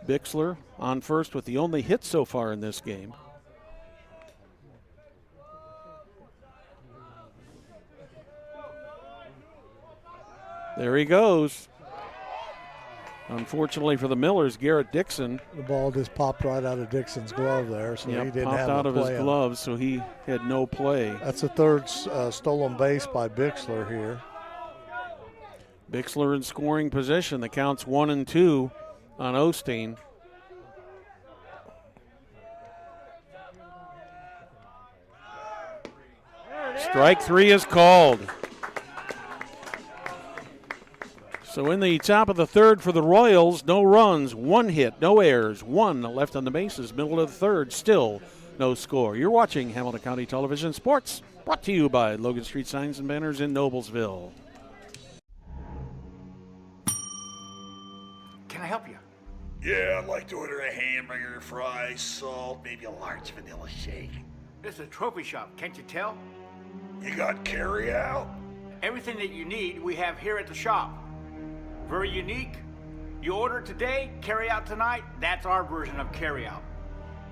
Bixler on first with the only hit so far in this game. There he goes. Unfortunately for the Millers, Garrett Dixon. The ball just popped right out of Dixon's glove there, so he didn't popped have out of his play glove, so he had no play. That's the third stolen base by Bixler here. Bixler in scoring position. The count's 1-2 on Osteen. Strike 3 is called. So in the top of the third for the Royals, no runs, 1 hit, no errors, 1 left on the bases, middle of the third, still no score. You're watching Hamilton County Television Sports, brought to you by Logan Street Signs and Banners in Noblesville. Can I help you? Yeah, I'd like to order a hamburger, fries, salt, maybe a large vanilla shake. This is a trophy shop, can't you tell? You got carry out? Everything that you need, we have here at the shop. Very unique. You order today, carry out tonight. That's our version of carry out.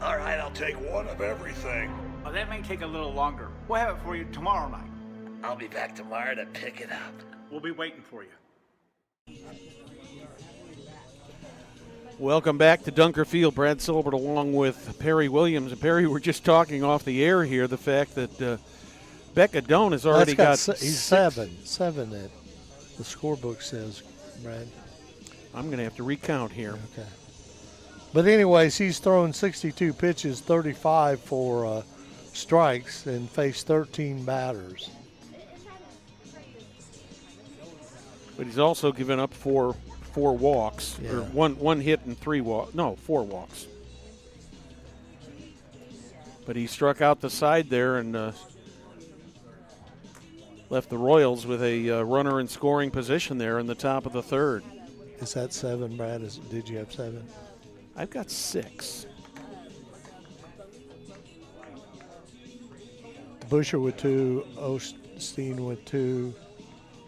All right, I'll take 1 of everything. Oh, that may take a little longer. We'll have it for you tomorrow night. I'll be back tomorrow to pick it up. We'll be waiting for you. Welcome back to Dunker Field. Brad Silbert along with Perry Williams. And Perry, we're just talking off the air here, the fact that Beckett Doan has already got he's 7 that the scorebook says, Brad. I'm going to have to recount here. Okay. But anyways, he's thrown 62 pitches, 35 for strikes, and faced 13 batters. But he's also given up four walks, or one hit and 4 walks. But he struck out the side there and left the Royals with a runner in scoring position there in the top of the third. Is that 7, Brad? Did you have 7? I've got 6. Busher with 2, Osteen with 2,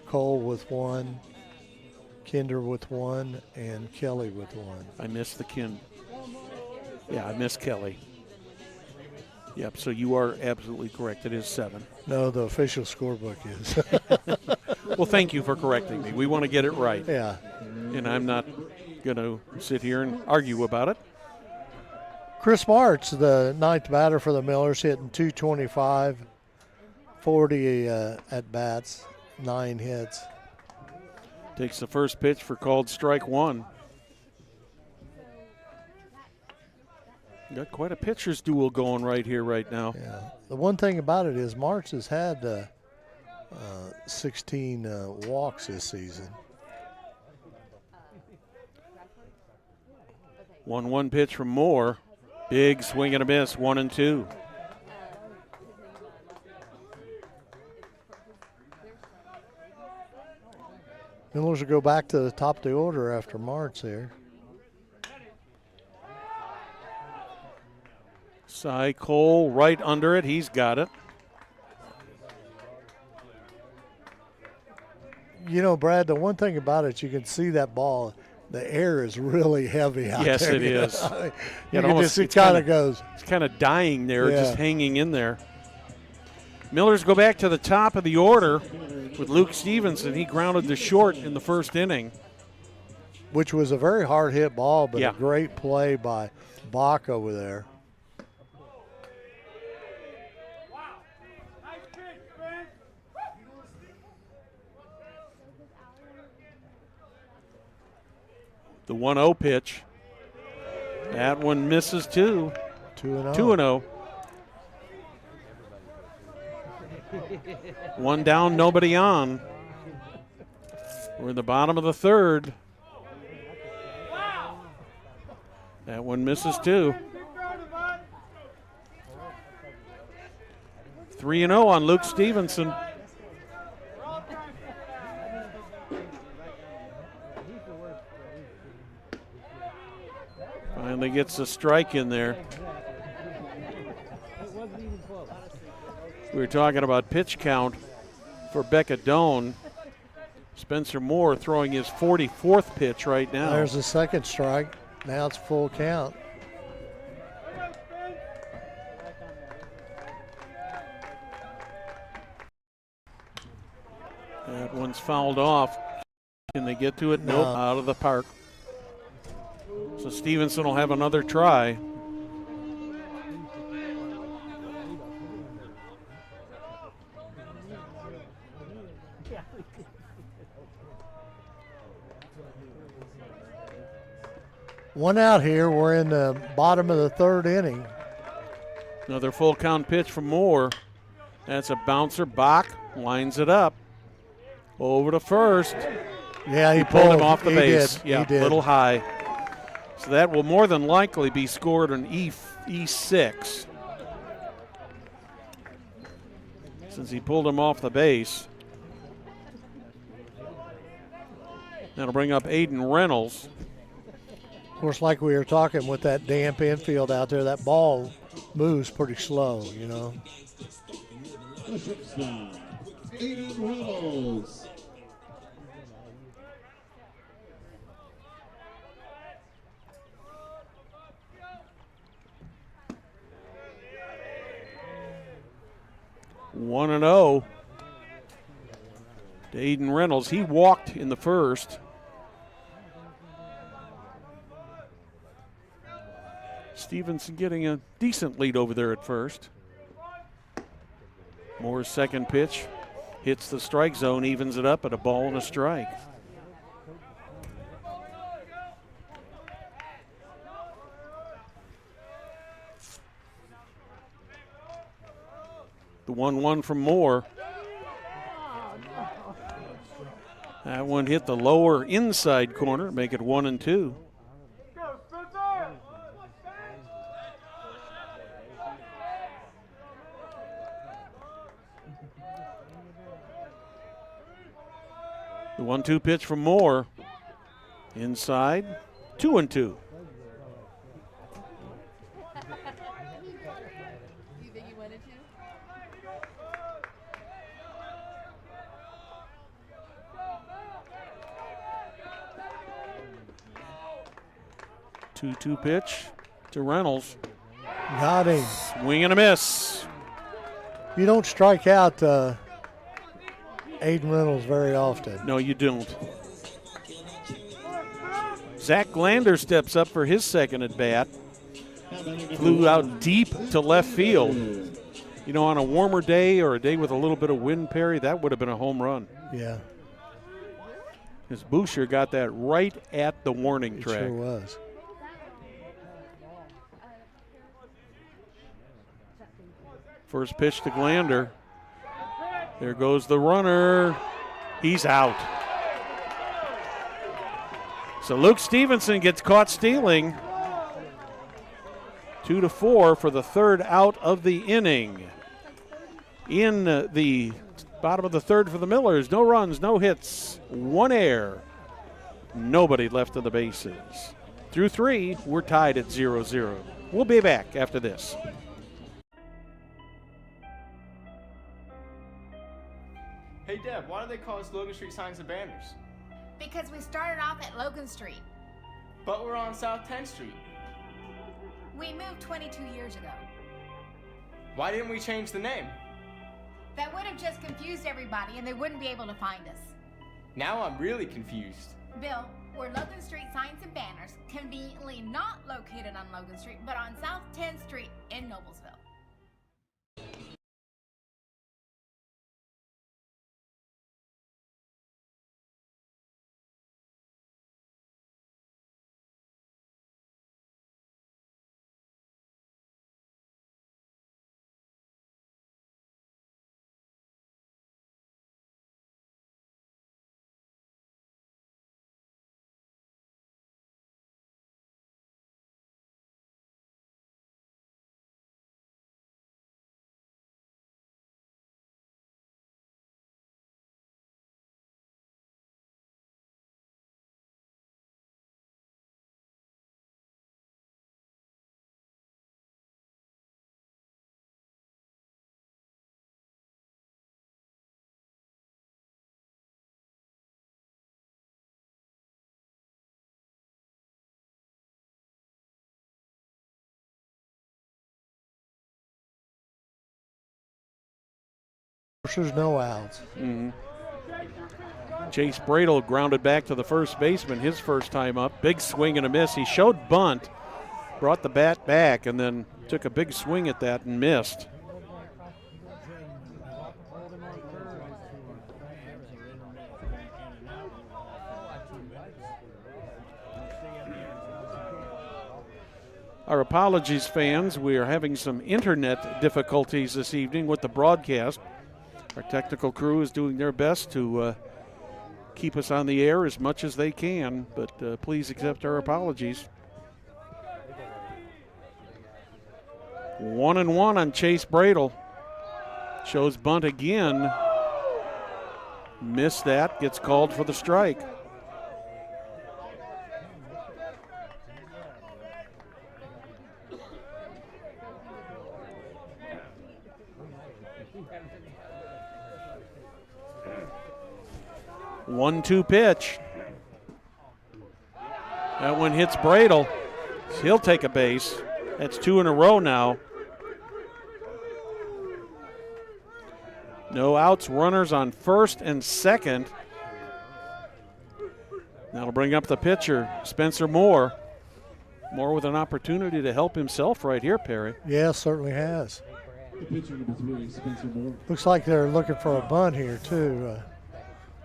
Cole with 1, Kinder with 1, and Kelly with 1. I missed the Yeah, I missed Kelly. Yep, so you are absolutely correct. It is 7. No, the official scorebook is. Well, thank you for correcting me. We want to get it right. Yeah. And I'm not going to sit here and argue about it. Chris Martz, the ninth batter for the Millers, hitting 225, 40 at bats, 9 hits. Takes the first pitch for called strike one. Got quite a pitcher's duel going right here, right now. Yeah. The one thing about it is Martz has had 16 walks this season. 1-1 pitch from Moore. Big swing and a miss, 1-2. Millers will go back to the top of the order after Martz here. Cy Cole right under it. He's got it. You know, Brad, the one thing about it, you can see that ball, the air is really heavy out yes, there. it is. You can just, it kind of goes. It's kind of dying there, Yeah. just hanging in there. Millers go back to the top of the order with Luke Stevenson. He grounded to short in the first inning. Which was a very hard hit ball, but Yeah. a great play by Bach over there. The 1-0 pitch. That one misses too. 2-0. 2-0. One down, nobody on. We're in the bottom of the third. That one misses too. 3-0 on Luke Stevenson. Finally gets a strike in there. We were talking about pitch count for Becca Doan. Spencer Moore throwing his 44th pitch right now. There's the second strike. Now it's full count. That one's fouled off. Can they get to it? No. Nope, out of the park. So Stevenson will have another try. One out here. We're in the bottom of the third inning. Another full count pitch from Moore. That's a bouncer. Bach lines it up. Over to first. Yeah, he pulled him off the base. Did. Yeah, he did. a little high. So that will more than likely be scored on E6. Since he pulled him off the base. That'll bring up Aiden Reynolds. Of course, like we were talking with that damp infield out there, that ball moves pretty slow, you know. The shortstop, Aiden Reynolds. One and 0 to Aiden Reynolds. He walked in the first. Stevenson getting a decent lead over there at first. Moore's second pitch hits the strike zone, evens it up at a ball and a strike. The 1-1 from Moore. That one hit the lower inside corner, make it 1-2. The 1-2 pitch from Moore. Inside, 2-2. Two pitch to Reynolds. Got him. Swing and a miss. You don't strike out Aiden Reynolds very often. No, you don't. Zach Glander steps up for his second at bat. Flew out deep to left field. You know, on a warmer day or a day with a little bit of wind, Perry, that would have been a home run. Yeah. Because Boucher got that right at the warning It track. sure was. First pitch to Glander. There goes the runner. He's out. So Luke Stevenson gets caught stealing. 2-4 for the third out of the inning. In the bottom of the third for the Millers, no runs, no hits, one error. Nobody left on the bases. Through 3, we're tied at 0-0. We'll be back after this. Hey Deb, why do they call us Logan Street Signs and Banners? Because we started off at Logan Street. But we're on South 10th Street. We moved 22 years ago. Why didn't we change the name? That would have just confused everybody and they wouldn't be able to find us. Now I'm really confused. Bill, we're Logan Street Signs and Banners, conveniently not located on Logan Street, but on South 10th Street in Noblesville. There's no outs. Chase Bradle grounded back to the first baseman his first time up. Big swing and a miss. He showed bunt, brought the bat back, and then took a big swing at that and missed. Our apologies, fans. We are having some internet difficulties this evening with the broadcast. Our technical crew is doing their best to keep us on the air as much as they can, but please accept our apologies. 1-1 on Chase Bradle. Shows bunt again. Missed that, gets called for the strike. One-two pitch. That one hits Bradle. He'll take a base. That's 2 in a row now. No outs, runners on first and second. That'll bring up the pitcher, Spencer Moore. Moore with an opportunity to help himself right here, Perry. Yeah, certainly has. The pitcher number 3, Spencer Moore. Looks like they're looking for a bunt here, too.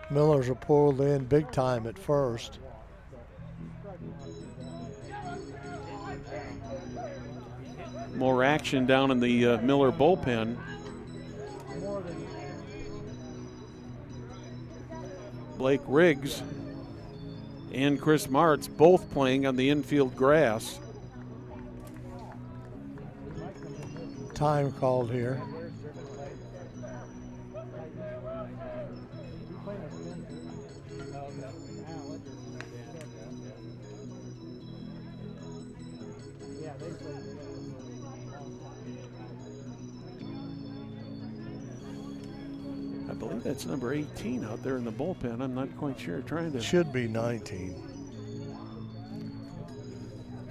Millers are pulled in big time at first. More action down in the Miller bullpen. Blake Riggs and Chris Martz both playing on the infield grass. Time called here. I believe that's number 18 out there in the bullpen. I'm not quite sure. Trying to Should be 19.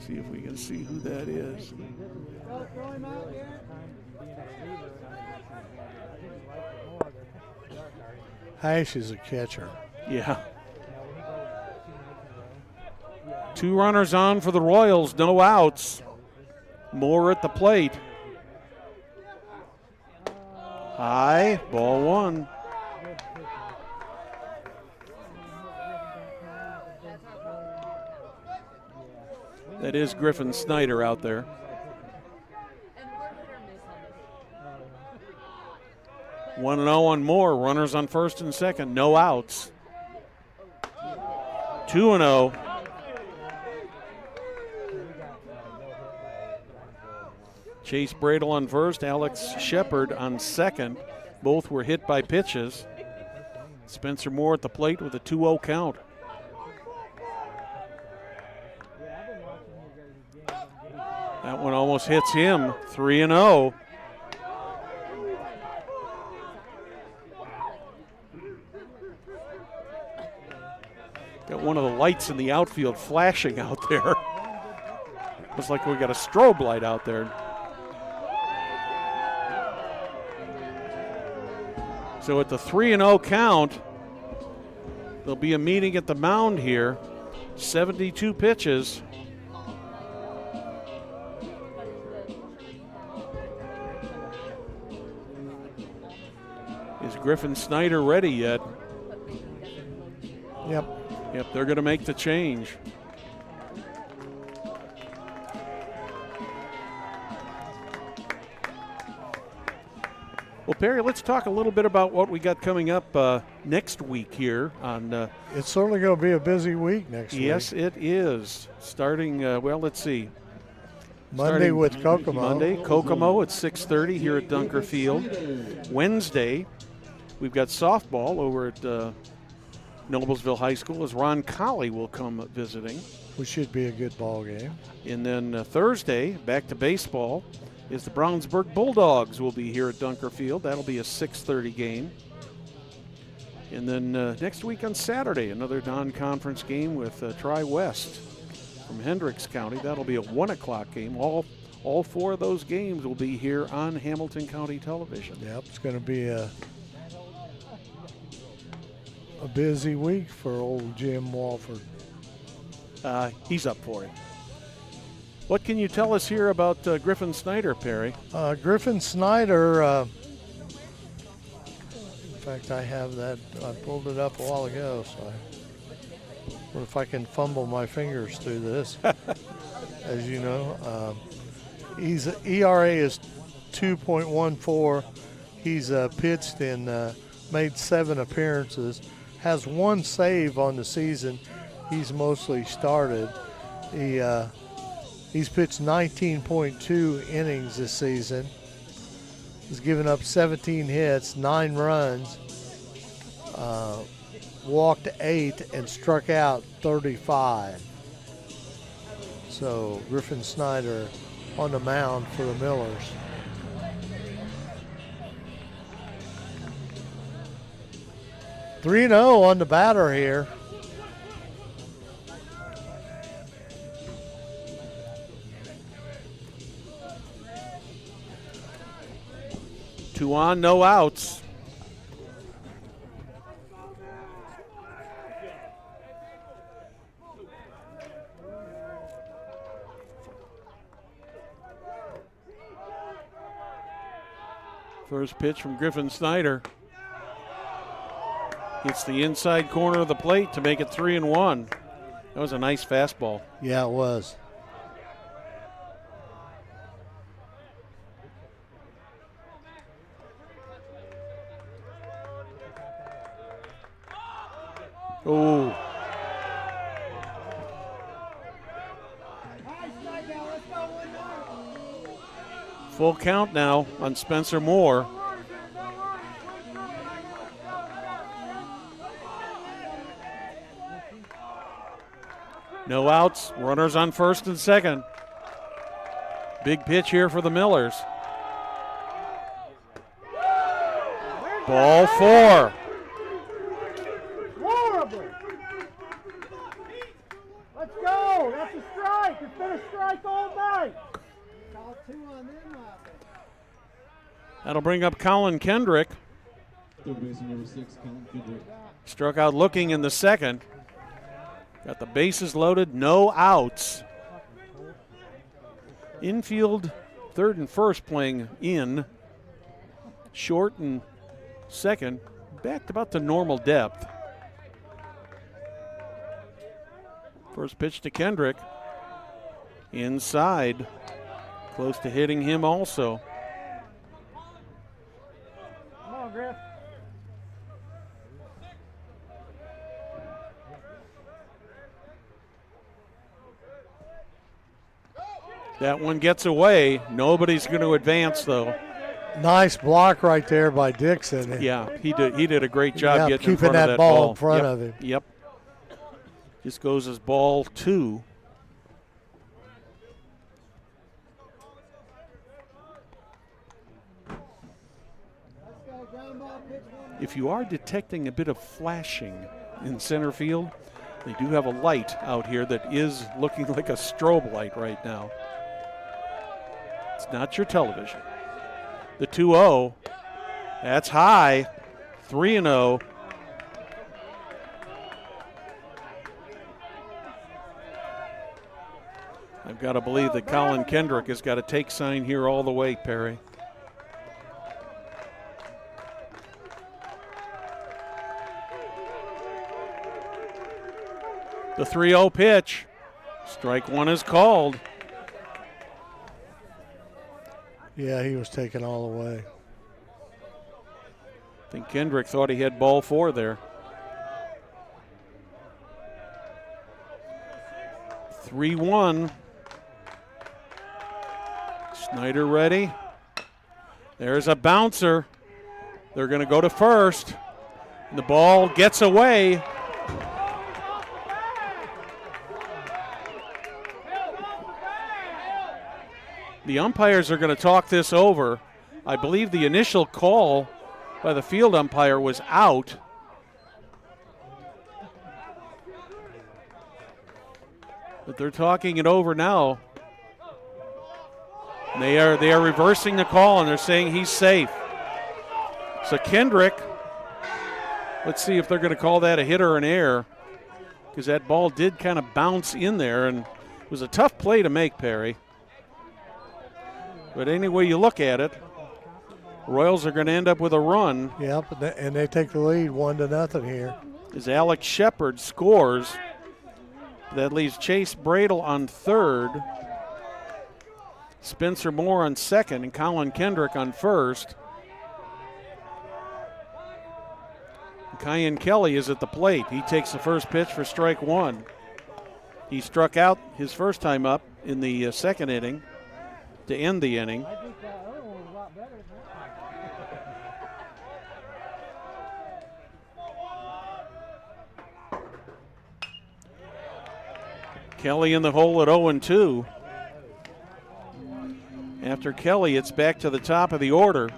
see if we can see who that is. Hash is a catcher. Yeah. 2 runners on for the Royals, no outs. Moore at the plate. High, ball 1. That is Griffin Snyder out there. One and 0 on Moore. Runners on first and second. No outs. 2-0. Chase Bradle on first. Alex Shepard on second. Both were hit by pitches. Spencer Moore at the plate with a 2-0 count. That one almost hits him. 3-0. Got one of the lights in the outfield flashing out there. Looks like we got a strobe light out there. So at the 3-0 count, there'll be a meeting at the mound here. 72 pitches. Is Griffin Snyder ready yet? Yep. Yep, they're going to make the change. Well, Perry, let's talk a little bit about what we got coming up next week here on. It's certainly going to be a busy week next week. Yes, it is. Starting, well, let's see. Monday with Kokomo. Monday, Kokomo at 6:30 here at Dunker Field. Wednesday, we've got softball over at Noblesville High School as Ron Colley will come visiting. Which should be a good ball game. And then Thursday, back to baseball, is the Brownsburg Bulldogs will be here at Dunker Field. That'll be a 6:30 game. And then next week on Saturday, another non-conference game with Tri-West from Hendricks County. That'll be a 1 o'clock game. All 4 of those games will be here on Hamilton County Television. Yep, it's going to be a busy week for old Jim Walford. He's up for it. What can you tell us here about Griffin Snyder, Perry? Griffin Snyder, in fact, I have that. I pulled it up a while ago, so what if I can fumble my fingers through this? As you know, his ERA is 2.14. He's pitched and made 7 appearances. Has 1 save on the season. He's mostly started. He's pitched 19.2 innings this season. He's given up 17 hits, 9 runs, walked 8, and struck out 35. So Griffin Snyder on the mound for the Millers. "3-0 on the batter here. Two on, no outs. First pitch from Griffin Snyder. Hits the inside corner of the plate to make it 3-1. That was a nice fastball. Yeah, it was. Oh. Full count now on Spencer Moore. No outs, runners on first and second. Big pitch here for the Millers. Ball 4. Let's go. That's a strike. It's been a strike all night. That'll bring up Colin Kendrick. Third baseman number 6, Colin Kendrick. Struck out looking in the second. Got the bases loaded, no outs. Infield, third and first playing in. Short and second, back to about the normal depth. First pitch to Kendrick. Inside, close to hitting him also. Come on, Griff. That one gets away. Nobody's going to advance, though. Nice block right there by Dixon. Yeah, he did a great job getting in keeping front of that that ball. in front Yep, of him. Yep. Just goes as ball 2. If you are detecting a bit of flashing in center field, they do have a light out here that is looking like a strobe light right now. It's not your television. The 2-0, that's high, 3-0. I've got to believe that Colin Kendrick has got a take sign here all the way, Perry. The 3-0 pitch. Strike one is called. Yeah, he was taken all the way. I think Kendrick thought he had ball 4 there. 3-1. Snyder ready. There's a bouncer. They're going to go to first. The ball gets away. The umpires are going to talk this over. I believe the initial call by the field umpire was out. But they're talking it over now. They are reversing the call, and they're saying he's safe. So Kendrick, let's see if they're going to call that a hit or an error, because that ball did kind of bounce in there, and it was a tough play to make, Perry. But any way you look at it, Royals are going to end up with a run. Yep, and they take the lead 1-0 here. As Alex Shepard scores, that leaves Chase Bradle on third, Spencer Moore on second, and Colin Kendrick on first. Kyan Kelly is at the plate. He takes the first pitch for strike one. He struck out his first time up in the second inning to end the inning. I think that other one was a lot better. Kelly in the hole at 0-2. After Kelly, it's back to the top of the order.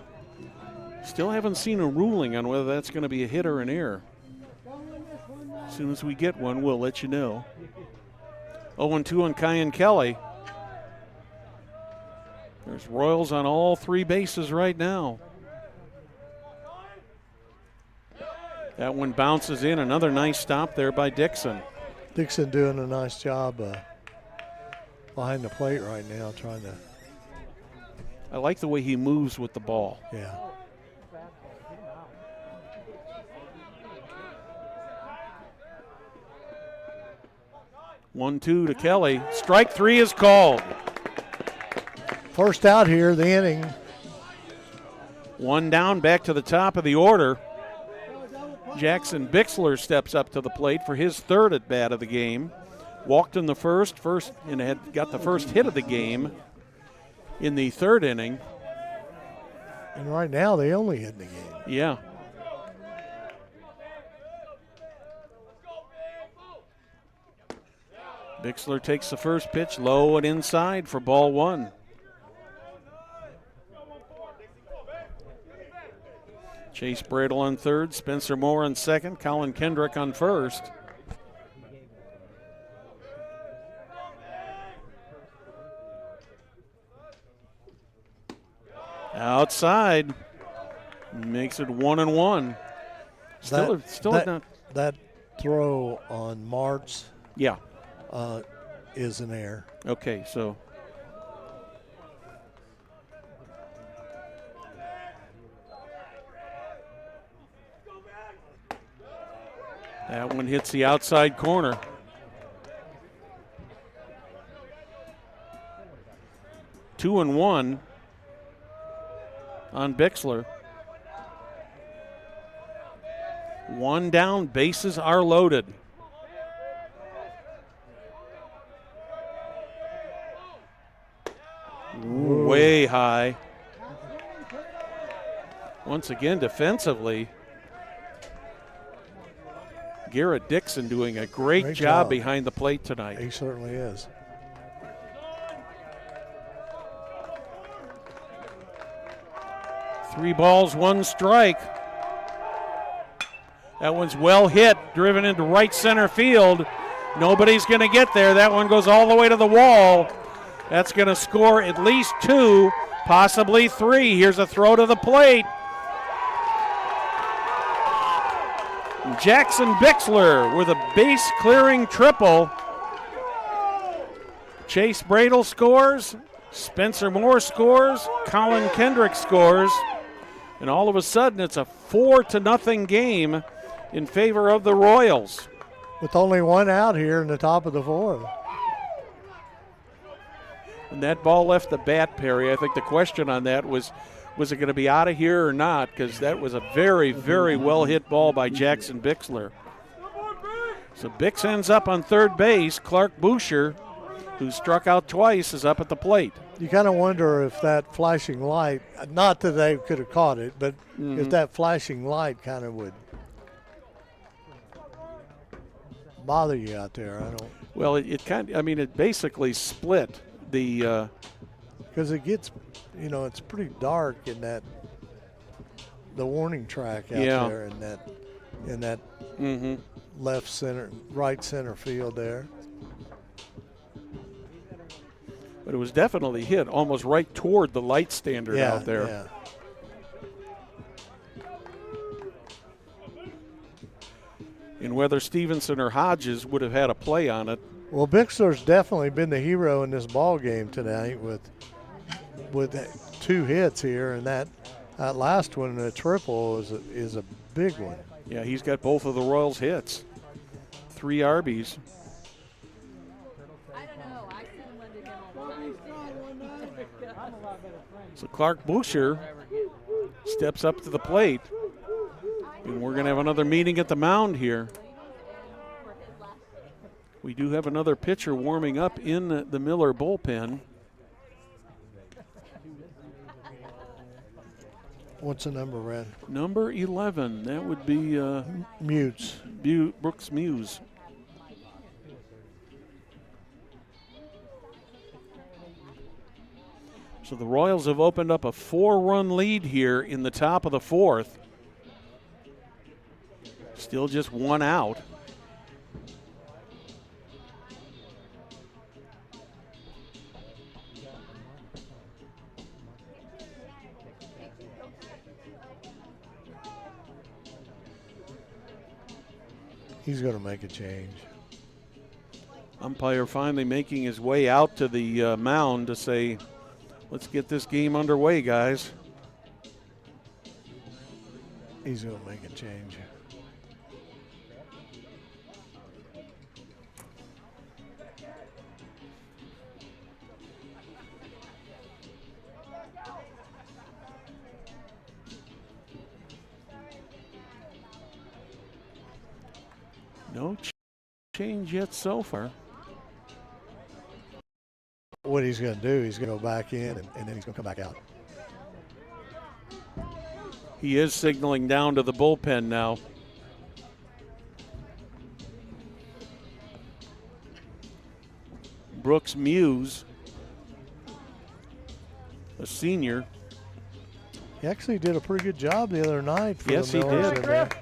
Still haven't seen a ruling on whether that's going to be a hit or an error. As soon as we get one, we'll let you know. 0-2 on Kyan Kelly. There's Royals on all 3 bases right now. That one bounces in. Another nice stop there by Dixon. Dixon doing a nice job behind the plate right now, trying to. I like the way he moves with the ball. Yeah. One, 2 to Kelly. Strike 3 is called. First out here, the inning. One down, back to the top of the order. Jackson Bixler steps up to the plate for his third at bat of the game. Walked in the first, and had got the first hit of the game in the third inning. And right now, they only hit the game. Yeah. Bixler takes the first pitch low and inside for ball 1. Chase Bradle on third, Spencer Moore on second, Colin Kendrick on first. Outside, makes it 1-1. Still not. That throw on Martz Yeah. is an error. Okay, so that one hits the outside corner. Two and one on Bixler. One down, bases are loaded. Way high. Once again, defensively, Garrett Dixon doing a great job behind the plate tonight. He certainly is. Three balls, one strike. That one's well hit, driven into right center field. Nobody's going to get there. That one goes all the way to the wall. That's going to score at least 2, possibly 3. Here's a throw to the plate. Jackson Bixler with a base-clearing triple. Chase Bradle scores. Spencer Moore scores. Colin Kendrick scores. And all of a sudden, it's a 4-0 game in favor of the Royals. With only one out here in the top of the 4th. And that ball left the bat, Perry. I think the question on that was it going to be out of here or not? Because that was a very, very well-hit ball by Jackson Bixler. So Bix ends up on third base. Clark Boucher, who struck out twice, is up at the plate. You kind of wonder if that flashing light, not that they could have caught it, but if that flashing light kind of would bother you out there. I don't. Well, it kind of, I mean, it basically split the. Because it gets, it's pretty dark in that, the warning track out there in that left center, right center field there. But it was definitely hit almost right toward the light standard out there. Yeah. And whether Stevenson or Hodges would have had a play on it. Well, Bixler's definitely been the hero in this ball game tonight with 2 hits here, and that last one, the triple, is a big one. Yeah, he's got both of the Royals' hits. 3 RBs. So Clark Boucher steps up to the plate, and we're going to have another meeting at the mound here. We do have another pitcher warming up in the Miller bullpen. What's the number, Red? Number 11. That would be Mutes. Brooks Muse. So the Royals have opened up a 4-run lead here in the top of the 4th. Still just 1 out. He's going to make a change. Umpire finally making his way out to the mound to say, let's get this game underway, guys. He's going to make a change. No change yet so far. What he's going to do, he's going to go back in and then he's going to come back out. He is signaling down to the bullpen now. Brooks Muse, a senior. He actually did a pretty good job the other night. For yes, the he Millers did.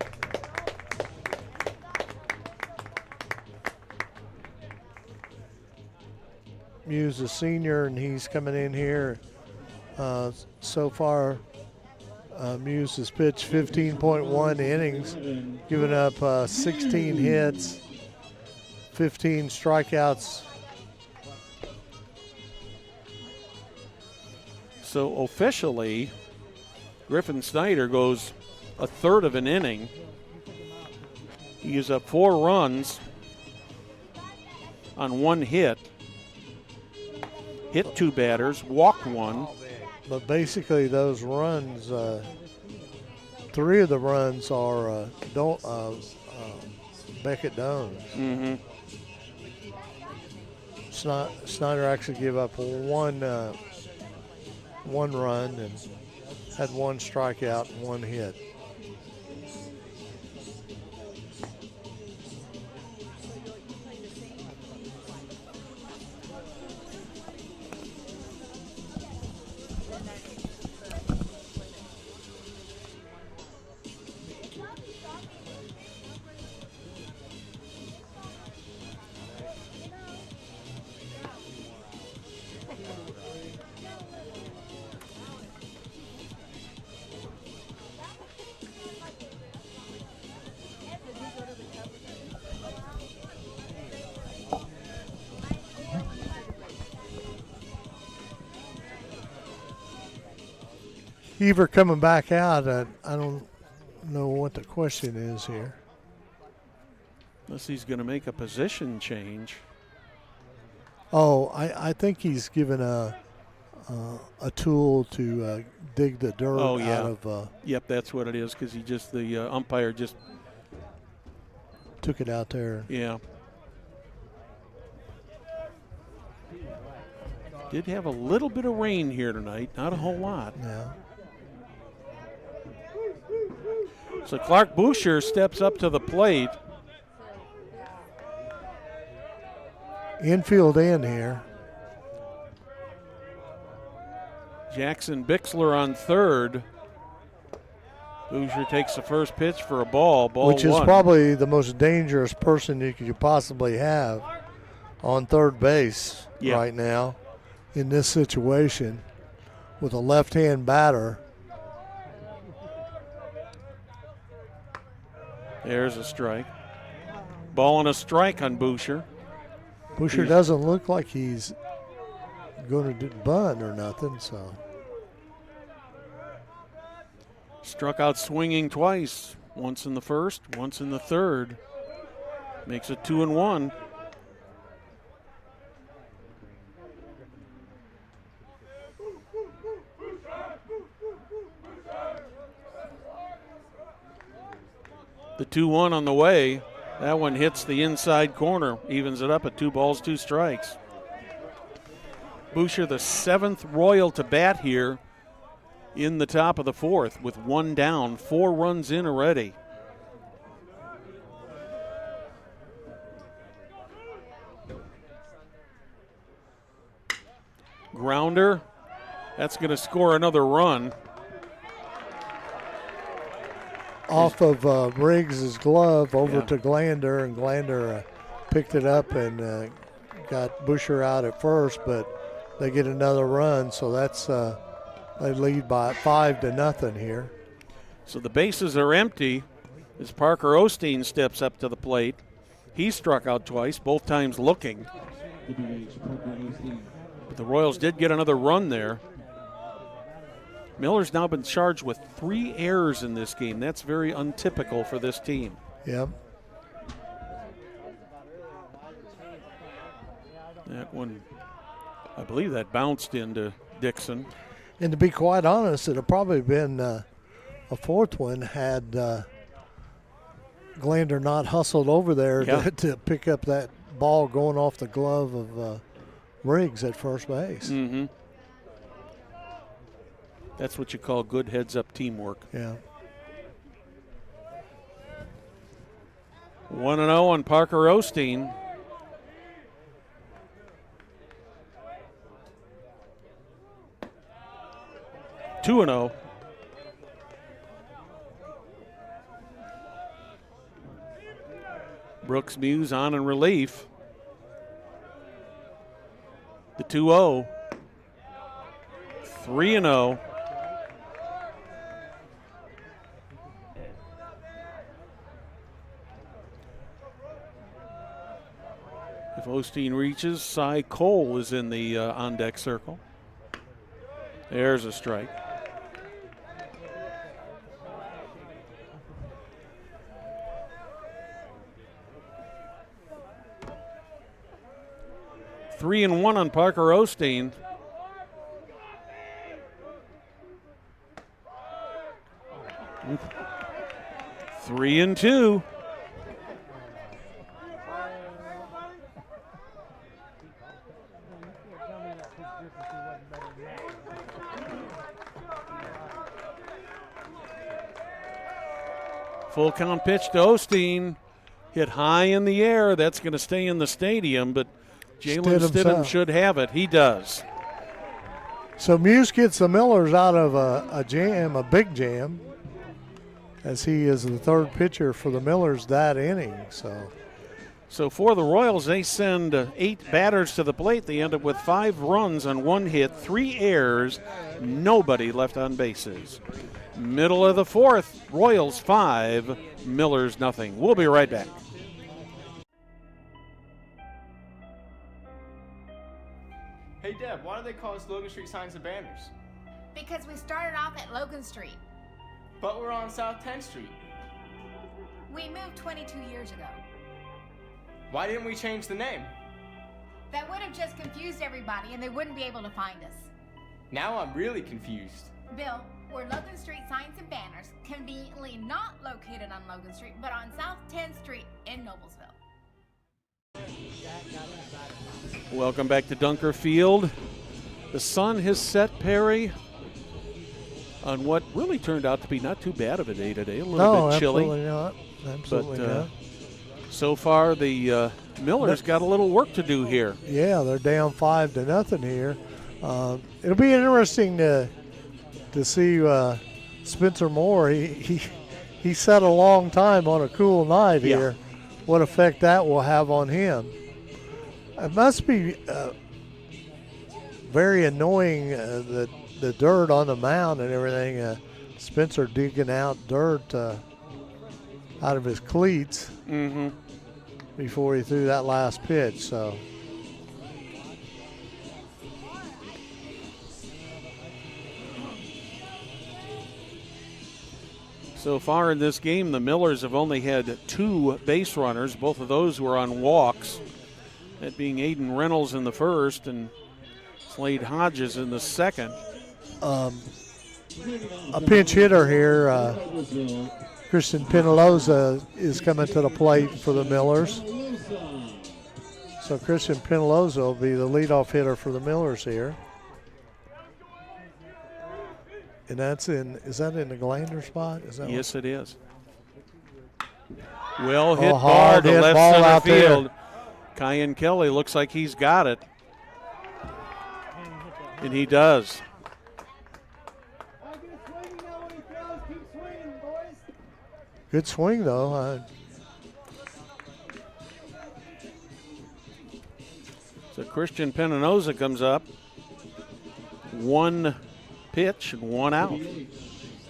Muse a senior, and he's coming in here. So far, Muse has pitched 15.1 innings, giving up 16 hits, 15 strikeouts. So officially, Griffin Snyder goes a third of an inning. He gives up 4 runs on 1 hit. Hit 2 batters, walked 1. But basically, those runs, 3 of the runs are Beckett Dones. Mm-hmm. Snyder actually gave up one run and had 1 strikeout and 1 hit. Heaver coming back out. I don't know what the question is here. Unless he's going to make a position change. Oh, I think he's given a tool to dig the dirt out of. Yep, that's what it is, because the umpire just took it out there. Yeah. Did have a little bit of rain here tonight, not a whole lot. Yeah. So Clark Boucher steps up to the plate. Infield in here. Jackson Bixler on third. Boucher takes the first pitch for a ball. Which is probably the most dangerous person you could possibly have on third base right now in this situation with a left-hand batter. There's a strike. Ball and a strike on Boucher. Boucher doesn't look like he's going to bunt or nothing, so. Struck out swinging twice. Once in the first, once in the third. Makes it 2-1. The 2-1 on the way. That one hits the inside corner, evens it up at 2 balls, 2 strikes. Boucher, the 7th Royal to bat here in the top of the 4th with 1 down, 4 runs in already. Grounder, that's going to score another run. Off of Riggs' glove over to Glander, and Glander picked it up and got Boucher out at first, but they get another run, so that's they lead by 5-0 here. So the bases are empty as Parker Osteen steps up to the plate. He struck out twice, both times looking. But the Royals did get another run there. Miller's now been charged with 3 errors in this game. That's very untypical for this team. Yep. That one, I believe that bounced into Dixon. And to be quite honest, it would probably been a 4th one had Glander not hustled over there to pick up that ball going off the glove of Riggs at first base. Mm-hmm. That's what you call good heads-up teamwork. Yeah. 1-0 on Parker Osteen. Two 2-0. Brooks Muse on in relief. The 2-0. 3-0. If Osteen reaches, Cy Cole is in the on-deck circle. There's a strike. Three and one on Parker Osteen. Three and two. Full count pitch to Osteen. Hit high in the air. That's going to stay in the stadium, but Jalen Stidham should have it. He does. So Muse gets the Millers out of a jam, a big jam, as he is the third pitcher for the Millers that inning. So for the Royals, they send 8 batters to the plate. They end up with 5 runs on 1 hit, 3 errors, nobody left on bases. Middle of the 4th, Royals 5, Millers nothing. We'll be right back. Hey Deb, why do they call us Logan Street Signs and Banners? Because we started off at Logan Street. But we're on South 10th Street. We moved 22 years ago. Why didn't we change the name? That would have just confused everybody and they wouldn't be able to find us. Now I'm really confused. Bill, we're Logan Street Signs and Banners, conveniently not located on Logan Street, but on South 10th Street in Noblesville. Welcome back to Dunker Field. The sun has set, Perry, on what really turned out to be not too bad of a day today. A little bit chilly. Absolutely not. Absolutely not. So far, the Millers got a little work to do here. Yeah, they're down 5-0 here. It'll be interesting to see Spencer Moore. He set a long time on a cool night here. What effect that will have on him? It must be very annoying the dirt on the mound and everything. Spencer digging out dirt out of his cleats before he threw that last pitch. So far in this game, the Millers have only had 2 base runners. Both of those were on walks. That being Aiden Reynolds in the first and Slade Hodges in the second. A pinch hitter here, Christian Penaloza, is coming to the plate for the Millers. So Christian Penaloza will be the leadoff hitter for the Millers here. And is that in the Glander spot? Yes, it is. Well hit ball hard to hit left ball center out field. there. Kyan Kelly looks like he's got it. And he does. Good swing, though. So Christian Penanoza comes up. 1 pitch and 1 out.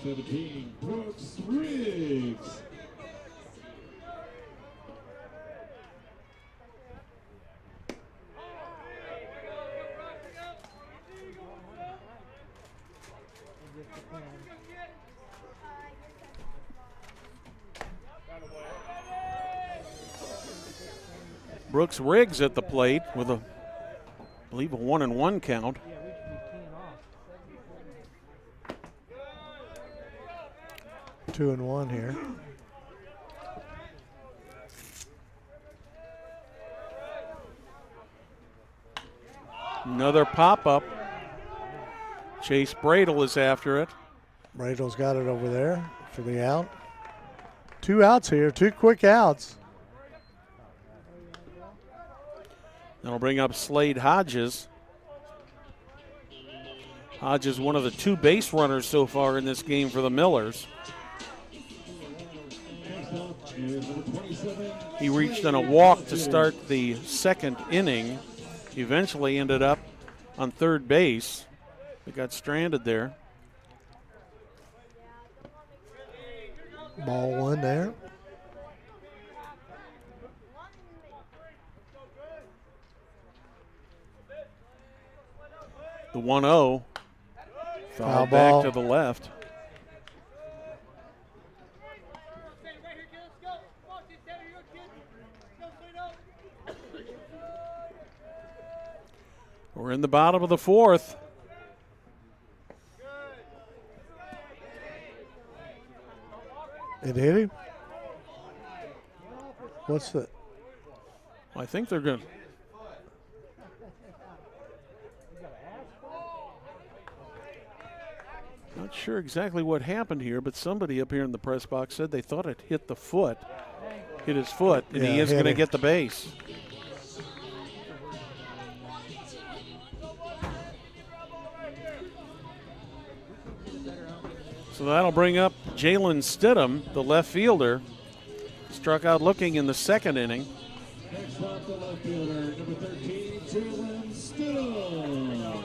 17, Brooks Riggs. Brooks Riggs at the plate with I believe a 1-1 count. 2-1 here. Another pop-up. Chase Bradle is after it. Bradle's got it over there for the out. 2 outs here, 2 quick outs. That'll bring up Slade Hodges. Hodges, one of the 2 base runners so far in this game for the Millers. He reached on a walk to start the 2nd inning. Eventually ended up on 3rd base. He got stranded there. Ball 1 there. The 1-0. Foul back ball to the left. We're in the bottom of the fourth. It hit him? What's that? I think they're good. Not sure exactly what happened here, but somebody up here in the press box said they thought it hit the foot, hit his foot, and he is going to get the base. So that'll bring up Jalen Stidham, the left fielder. Struck out looking in the second inning. Next up, the left fielder, number 13, Jalen Stidham.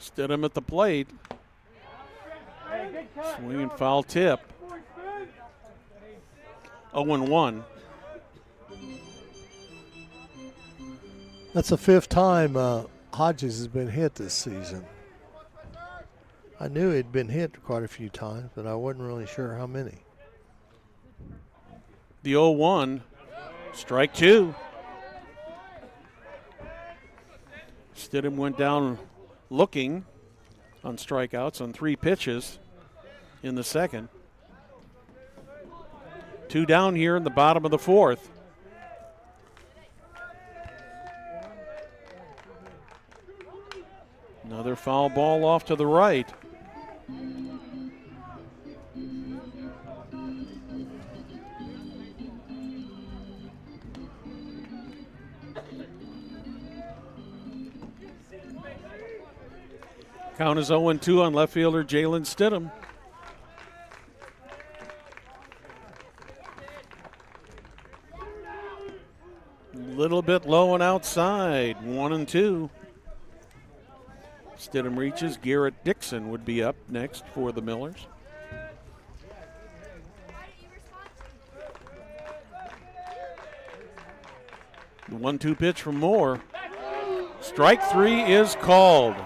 Stidham at the plate. Swinging foul tip. 0-1. That's the fifth time Hodges has been hit this season. I knew he'd been hit quite a few times, but I wasn't really sure how many. The 0-1, strike two. Stidham went down looking on strikeouts on 3 pitches in the second. 2 down here in the bottom of the fourth. Another foul ball off to the right. Count is 0-2 on left fielder Jalen Stidham. A little bit low and outside, 1-2. Stidham reaches. Garrett Dixon would be up next for the Millers. The 1-2 pitch from Moore. Strike 3 is called.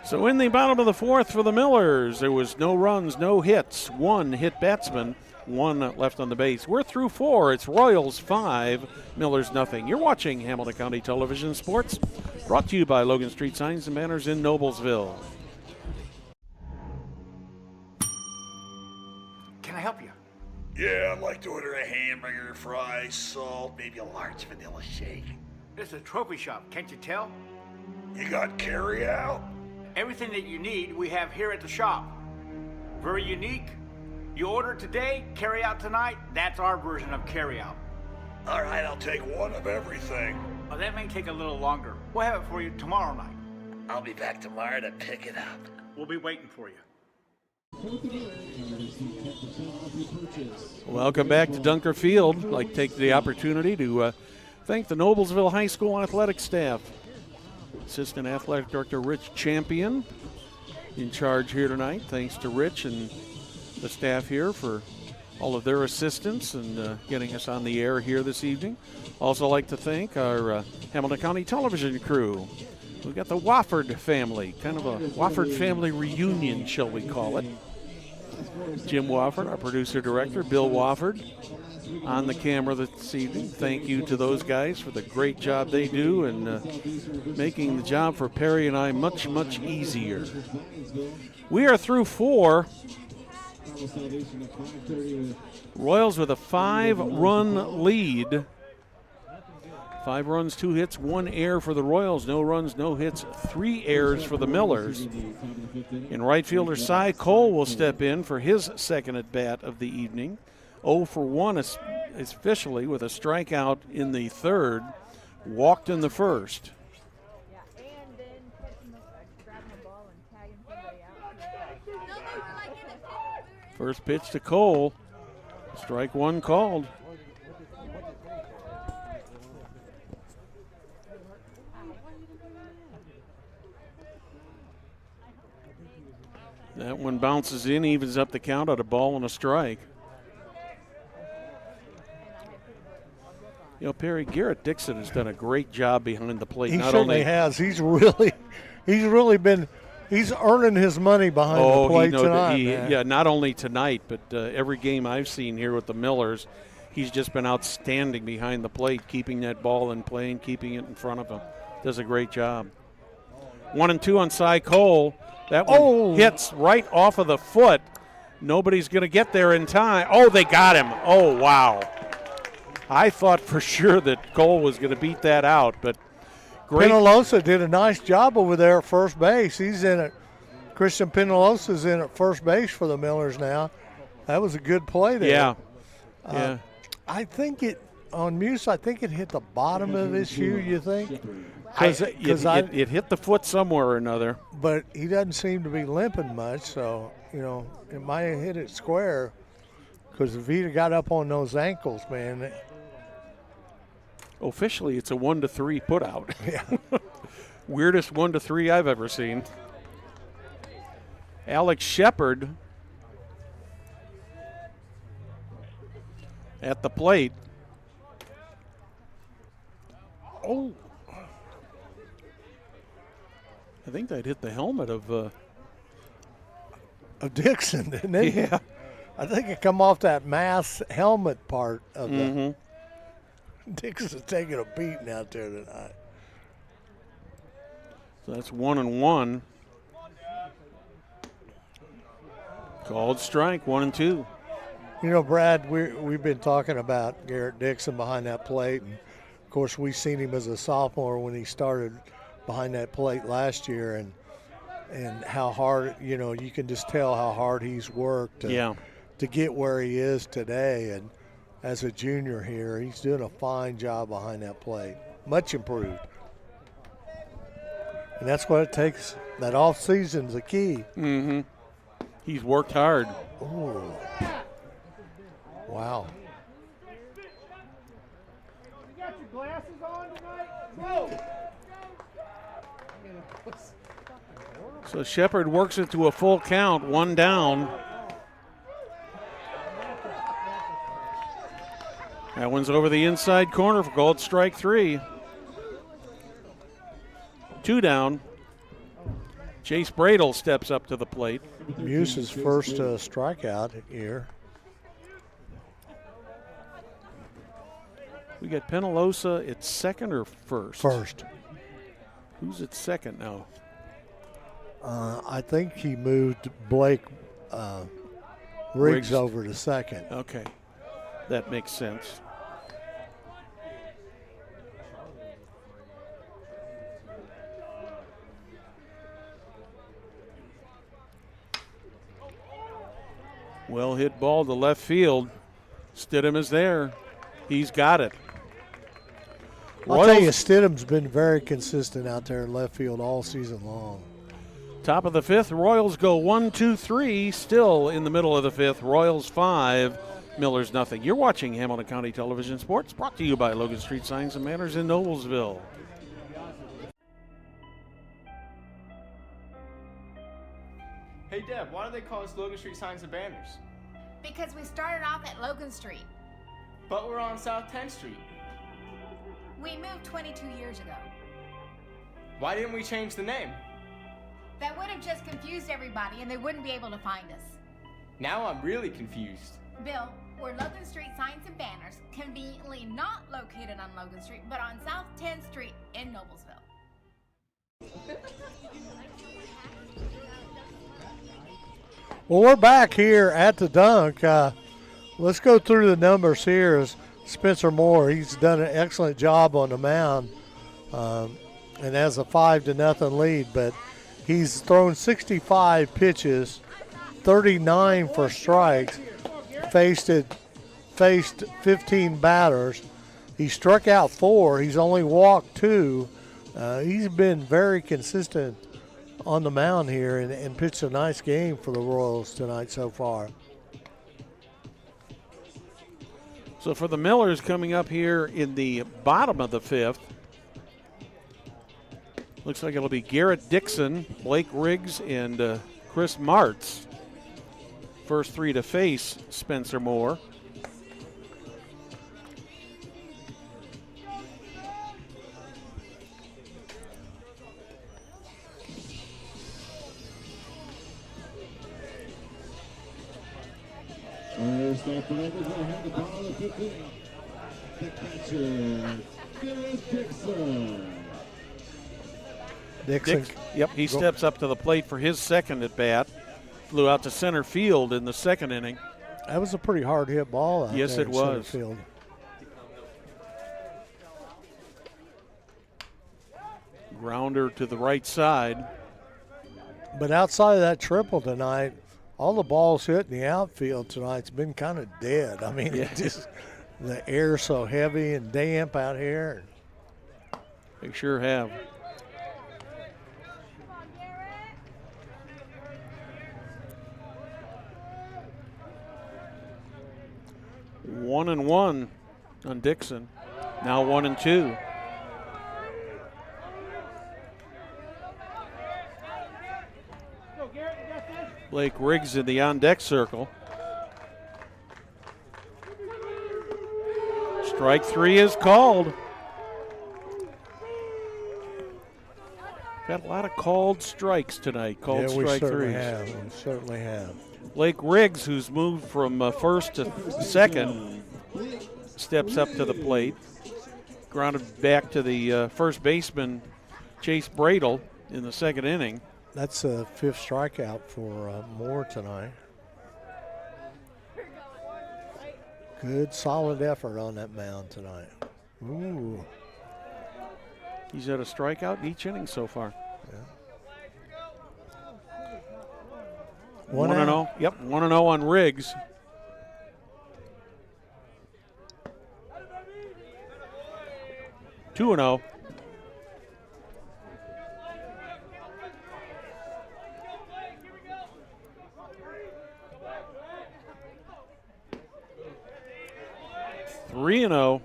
So in the bottom of the fourth for the Millers, there was no runs, no hits, 1 hit batsman, 1 left on the base. We're through 4. It's Royals 5, Millers nothing. You're watching Hamilton County Television Sports, brought to you by Logan Street Signs and Banners in Noblesville. Can I help you? Yeah, I'd like to order a hamburger, fries, salt, maybe a large vanilla shake. This is a trophy shop, can't you tell? You got carry out? Everything that you need, we have here at the shop. Very unique. You order today, carry out tonight. That's our version of carry out. All right, I'll take 1 of everything. Oh, that may take a little longer. We'll have it for you tomorrow night. I'll be back tomorrow to pick it up. We'll be waiting for you. Welcome back to Dunker Field. I'd like to take the opportunity to thank the Noblesville High School athletic staff. Assistant Athletic Director Rich Champion in charge here tonight. Thanks to Rich and the staff here for all of their assistance and getting us on the air here this evening. Also like to thank our Hamilton County television crew. We've got the Wofford family, kind of a Wofford family reunion, shall we call it. Jim Wofford, our producer director, Bill Wofford, on the camera this evening. Thank you to those guys for the great job they do and making the job for Perry and I much, much easier. We are through 4. Royals with a 5-run lead. 5 runs, 2 hits, 1 error for the Royals. No runs, no hits, 3 errors for the Millers. In right fielder Cy Cole will step in for his second at bat of the evening. 0 for 1 officially with a strikeout in the third. Walked in the first. First pitch to Cole. Strike 1 called. That one bounces in, evens up the count at a ball and a strike. You know, Perry, Garrett Dixon has done a great job behind the plate. He certainly has. He's earning his money behind the plate tonight. Not only tonight, but every game I've seen here with the Millers, he's just been outstanding behind the plate, keeping that ball in play and keeping it in front of him. Does a great job. 1-2 on Cy Cole. That one hits right off of the foot. Nobody's going to get there in time. Oh, they got him. Oh, wow. I thought for sure that Cole was going to beat that out, but great. Penalosa did a nice job over there at first base. He's in it. Christian Penalosa's in at first base for the Millers now. That was a good play there. Yeah. I think it hit the bottom of his shoe, you think? It hit the foot somewhere or another. But he doesn't seem to be limping much, so, it might have hit it square because if he'd have got up on those ankles, man. Officially, it's a 1-3 put out. Yeah. Weirdest 1-3 I've ever seen. Alex Shepard at the plate. Oh. I think that hit the helmet of Dixon, didn't it? Yeah. I think it come off that mask helmet part of the. Dixon's taking a beating out there tonight. So that's 1-1. Called strike, 1-2. Brad, we've been talking about Garrett Dixon behind that plate, and of course we've seen him as a sophomore when he started behind that plate last year, and how hard you can just tell how hard he's worked to get where he is today. And as a junior here, he's doing a fine job behind that plate, much improved. And that's what it takes. That off season's a key. Mm-hmm. He's worked hard. Oh, wow. You got your glasses on tonight? Whoa! So Shepard works it to a full count, one down. That one's over the inside corner for called strike 3. 2 down. Chase Bradle steps up to the plate. Muse's first strikeout here. We got Penalosa at second or first? First. Who's at second now? I think he moved Blake Riggs over to second. Okay, that makes sense. Well hit ball to left field. Stidham is there. He's got it. I'll tell you, Stidham's been very consistent out there in left field all season long. Top of the 5th, Royals go 1-2-3. Still in the middle of the 5th, Royals 5, Millers nothing. You're watching Hamilton County Television Sports, brought to you by Logan Street Signs and Manners in Noblesville. Hey Deb, why do they call us Logan Street Signs and Banners? Because we started off at Logan Street. But we're on South 10th Street. We moved 22 years ago. Why didn't we change the name? That would have just confused everybody and they wouldn't be able to find us. Now I'm really confused. Bill, we're Logan Street Signs and Banners, conveniently not located on Logan Street, but on South 10th Street in Noblesville. Well, we're back here at the dunk. Let's go through the numbers here. As Spencer Moore, he's done an excellent job on the mound and has a 5-0 lead, but he's thrown 65 pitches, 39 for strikes, faced 15 batters. He struck out 4. He's only walked 2. He's been very consistent on the mound here and pitched a nice game for the Royals tonight so far. So for the Millers coming up here in the bottom of the 5th, looks like it'll be Garrett Dixon, Blake Riggs, and Chris Martz. First three to face Spencer Moore. First off the numbers, we'll have the ball at 15. The catcher, Phyllis Dixon. Dixon. Yep, he steps up to the plate for his second at bat. Flew out to center field in the second inning. That was a pretty hard hit ball out yes, there it in center was. Field. Grounder to the right side. But outside of that triple tonight, all the balls hit in the outfield tonight's been kind of dead. I mean, it just the air's so heavy and damp out here. They sure have. One and one on Dixon. Now 1-2. Blake Riggs in the on-deck circle. Strike three is called. Got a lot of called strikes tonight. Called strike threes. We certainly have. Blake Riggs, who's moved from first to second, steps up to the plate. Grounded back to the first baseman, Chase Bradle, in the second inning. That's a fifth strikeout for Moore tonight. Good, solid effort on that mound tonight. Ooh. He's had a strikeout in each inning so far. Yeah. 1-0. Yep, 1-0 on Riggs. Two and 0. Three and 0.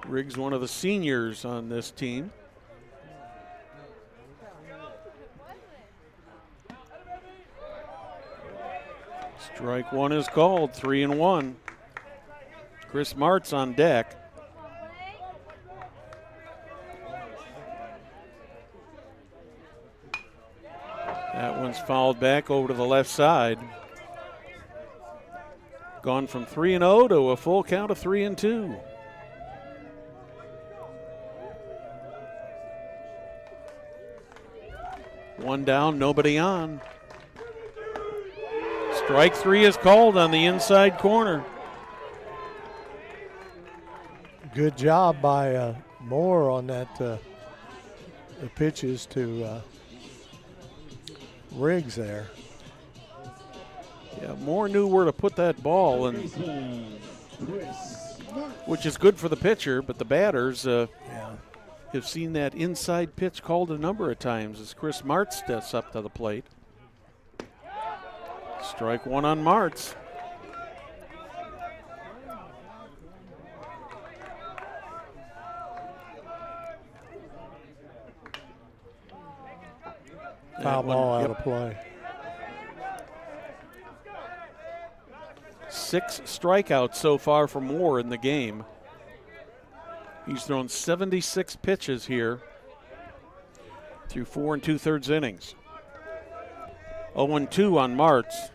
Riggs, one of the seniors on this team. Strike one is called. 3-1. Chris Martz on deck. That one's fouled back over to the left side. Gone from 3-0 to a full count of 3-2. One down, nobody on. Strike three is called on the inside corner. Good job by Moore on that. The pitches to Riggs there. Yeah, Moore knew where to put that ball, and which is good for the pitcher, but the batters have seen that inside pitch called a number of times as Chris Martz steps up to the plate. Strike one on Martz. Foul ball out of play. 6 strikeouts so far for Moore in the game. He's thrown 76 pitches here through 4 2/3 innings. 0-2 on Martz.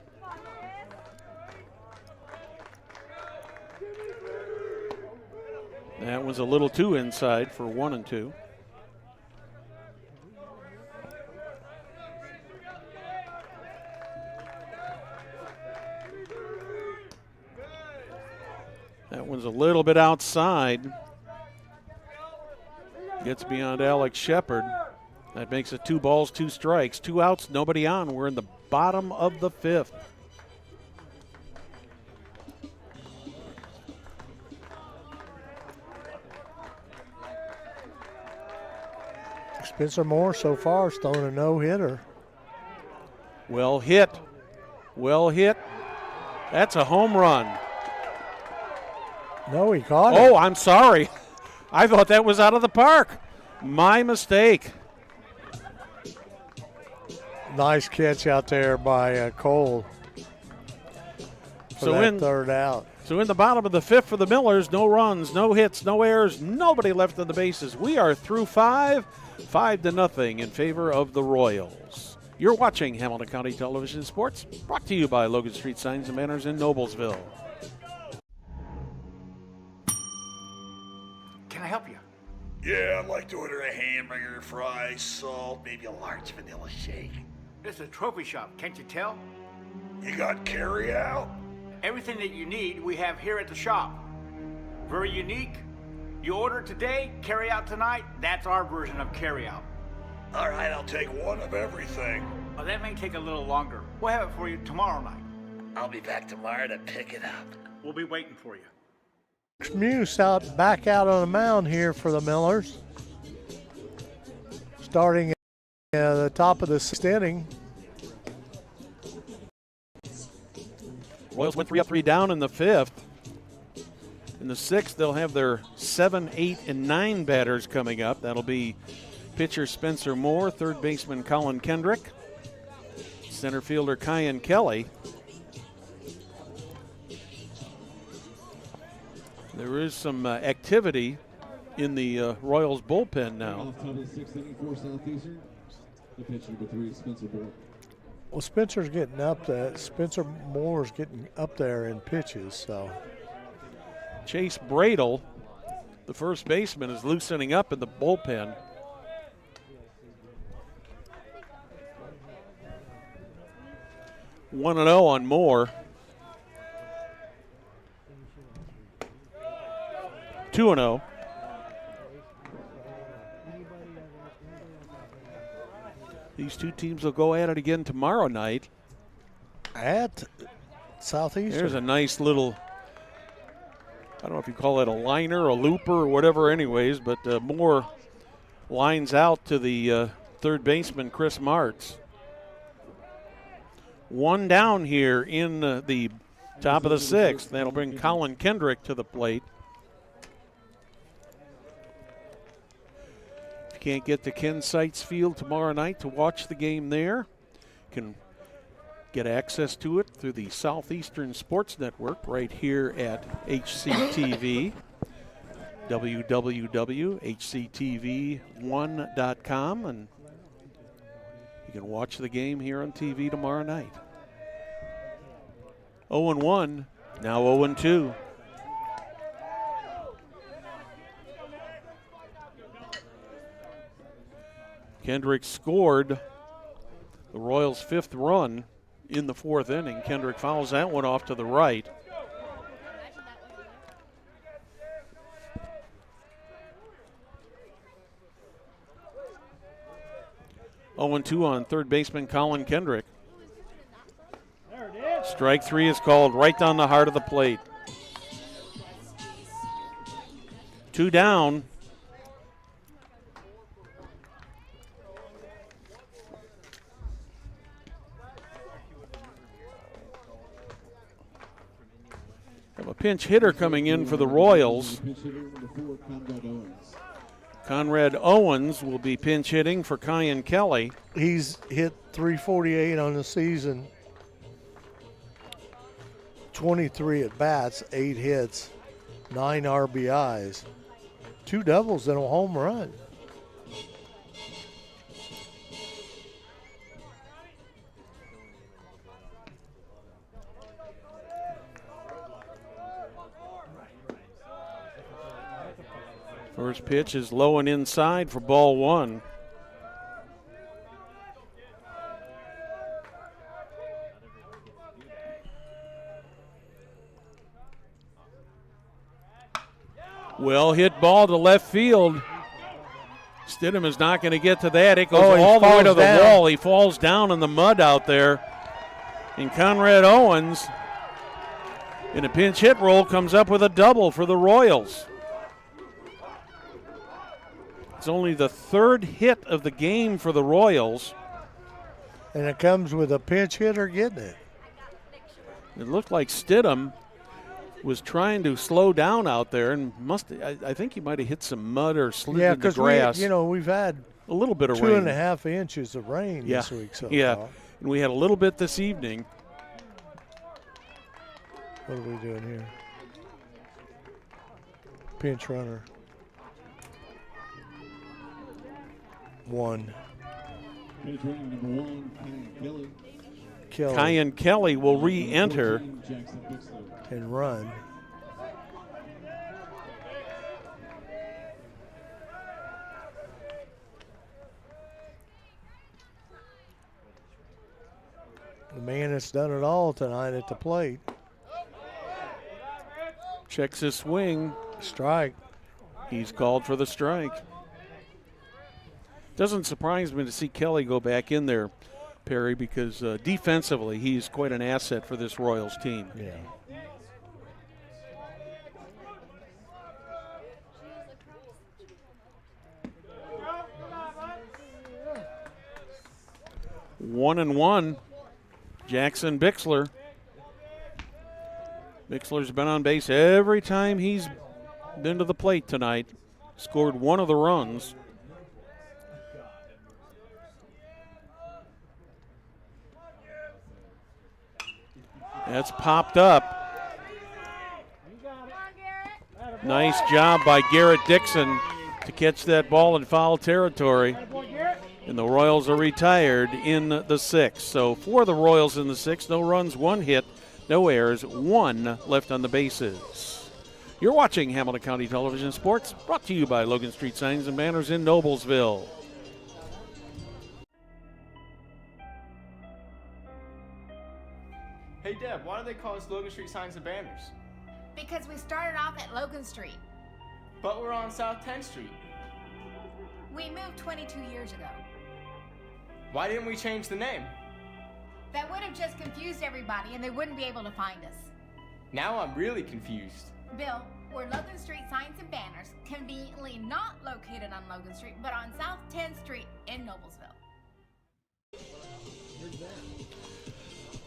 That was a little too inside for 1-2. That one's a little bit outside. Gets beyond Alex Shepard. That makes it 2 balls, 2 strikes, 2 outs, nobody on. We're in the bottom of the 5th. Spencer Moore so far has thrown a no-hitter. Well hit. Well hit. That's a home run. No, he caught it. Oh, I'm sorry. I thought that was out of the park. My mistake. Nice catch out there by Cole for that third out. So in the bottom of the fifth for the Millers, no runs, no hits, no errors, nobody left on the bases. We are through 5-0 in favor of the Royals. You're watching Hamilton County Television Sports, brought to you by Logan Street Signs and Banners in Noblesville. Can I help you? Yeah, I'd like to order a hamburger, fries, salt, maybe a large vanilla shake. This is a trophy shop, can't you tell? You got carry out? Everything that you need, we have here at the shop. Very unique. You order today, carry out tonight. That's our version of carry out. All right, I'll take one of everything. Oh, that may take a little longer. We'll have it for you tomorrow night. I'll be back tomorrow to pick it up. We'll be waiting for you. Muse back out on the mound here for the Millers. Starting at the top of the sixth inning. Royals went 3 up, 3 down in the fifth. In the sixth, they'll have their 7, 8, and 9 batters coming up. That'll be pitcher Spencer Moore, third baseman Colin Kendrick, center fielder Kyan Kelly. There is some activity in the Royals bullpen now. Top of the sixth inning for Southeastern. The pitcher number 3 is Spencer Moore. Well, Spencer's getting up there. Spencer Moore's getting up there in pitches, so. Chase Bradle, the first baseman, is loosening up in the bullpen. One and 0 on Moore. 2-0. These two teams will go at it again tomorrow night. At Southeastern. There's a nice little, I don't know if you call it a liner, a looper, or whatever anyways, but Moore lines out to the third baseman, Chris Martz. One down here in the top of the sixth. That'll bring Colin Kendrick to the plate. If you can't get to Ken Seitz Field tomorrow night to watch the game there, you can get access to it through the Southeastern Sports Network right here at HCTV, www.hctv1.com, and you can watch the game here on TV tomorrow night. 0-1, now 0-2. Kendrick scored the Royals' 5th run in the 4th inning. Kendrick fouls that one off to the right. Oh, 0-2 on third baseman Colin Kendrick. Strike 3 is called right down the heart of the plate. 2 down. Have a pinch hitter coming in for the Royals. Conrad Owens will be pinch hitting for Kyan Kelly. He's hit .348 on the season. 23 at bats, 8 hits, 9 RBIs, 2 doubles and a home run. First pitch is low and inside for ball 1. Well hit ball to left field. Stidham is not going to get to that. It goes all the way to the wall. He falls down in the mud out there. And Conrad Owens, in a pinch hit roll, comes up with a double for the Royals. It's only the 3rd hit of the game for the Royals. And it comes with a pinch hitter getting it. It looked like Stidham was trying to slow down out there and I think he might have hit some mud or slid Yeah, in the because grass. we've had a little bit of rain. 2.5 inches of rain this week so far. And we had a little bit this evening. What are we doing here? Pinch runner. 1. Pinch runner number 1, Kelly. Kyan Kelly will re-enter and run. The man that's done it all tonight at the plate. Checks his swing. Strike. He's called for the strike. Doesn't surprise me to see Kelly go back in there, Perry, because defensively he's quite an asset for this Royals team. Yeah. One and one. Jackson Bixler. Bixler's been on base every time he's been to the plate tonight. Scored one of the runs. That's popped up. Nice job by Garrett Dixon to catch that ball in foul territory. And the Royals are retired in the 6th. So for the Royals in the 6th, no runs, 1 hit, no errors, 1 left on the bases. You're watching Hamilton County Television Sports, brought to you by Logan Street Signs and Banners in Noblesville. Hey Deb, why do they call us Logan Street Signs and Banners? Because we started off at Logan Street. But we're on South 10th Street. We moved 22 years ago. Why didn't we change the name? That would have just confused everybody and they wouldn't be able to find us. Now I'm really confused. Bill, we're Logan Street Signs and Banners, conveniently not located on Logan Street, but on South 10th Street in Noblesville.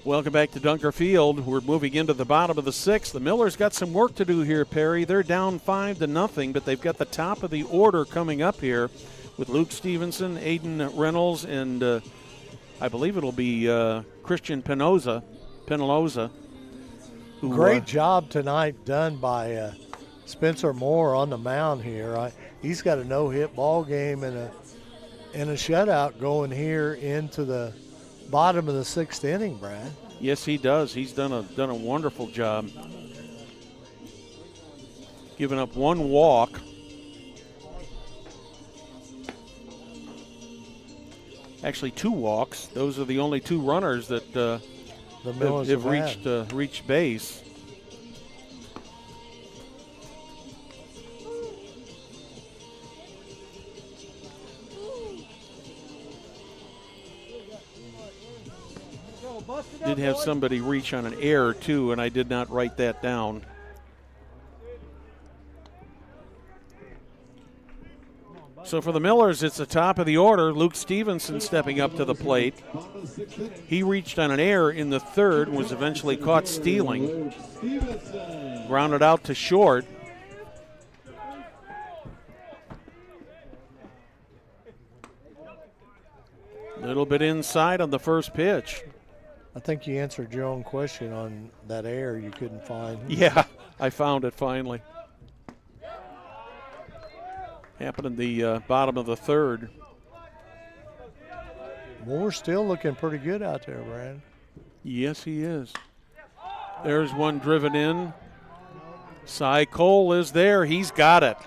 Welcome back to Dunker Field. We're moving into the bottom of the 6th. The Millers got some work to do here, Perry. They're down 5-0, but they've got the top of the order coming up here with Luke Stevenson, Aiden Reynolds, and I believe it'll be Christian Penaloza. Great job tonight done by Spencer Moore on the mound here. He's got a no-hit ball game and a shutout going here into the bottom of the 6th inning, Brad. Yes, he does. He's done a wonderful job. Giving up 1 walk. Actually, 2 walks. Those are the only 2 runners that have reached base. Did have somebody reach on an error too, and I did not write that down. So for the Millers, it's the top of the order. Luke Stevenson stepping up to the plate. He reached on an error in the 3rd and was eventually caught stealing. Grounded out to short. Little bit inside on the first pitch. I think you answered your own question on that error you couldn't find. Yeah, I found it finally. Happened in the bottom of the 3rd. Moore's still looking pretty good out there, Brad. Yes, he is. There's one driven in. Cy Cole is there. He's got it.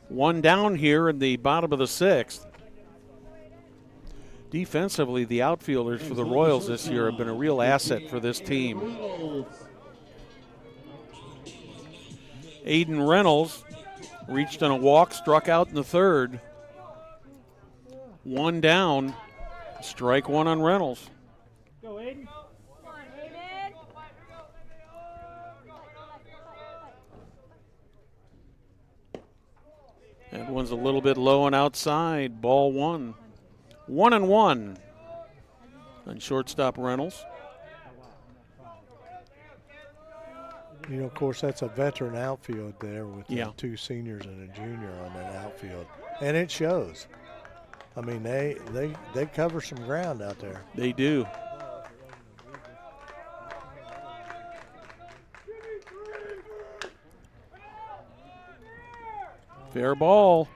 One down here in the bottom of the 6th. Defensively, the outfielders for the Royals this year have been a real asset for this team. Aiden Reynolds reached on a walk, struck out in the 3rd. 1 down, strike 1 on Reynolds. Go, Aiden. That one's a little bit low and outside. Ball 1. 1-1. And shortstop Reynolds. You know, of course, that's a veteran outfield there with Yeah. 2 seniors and a junior on that outfield. And it shows. I mean, they cover some ground out there. They do. Fair ball.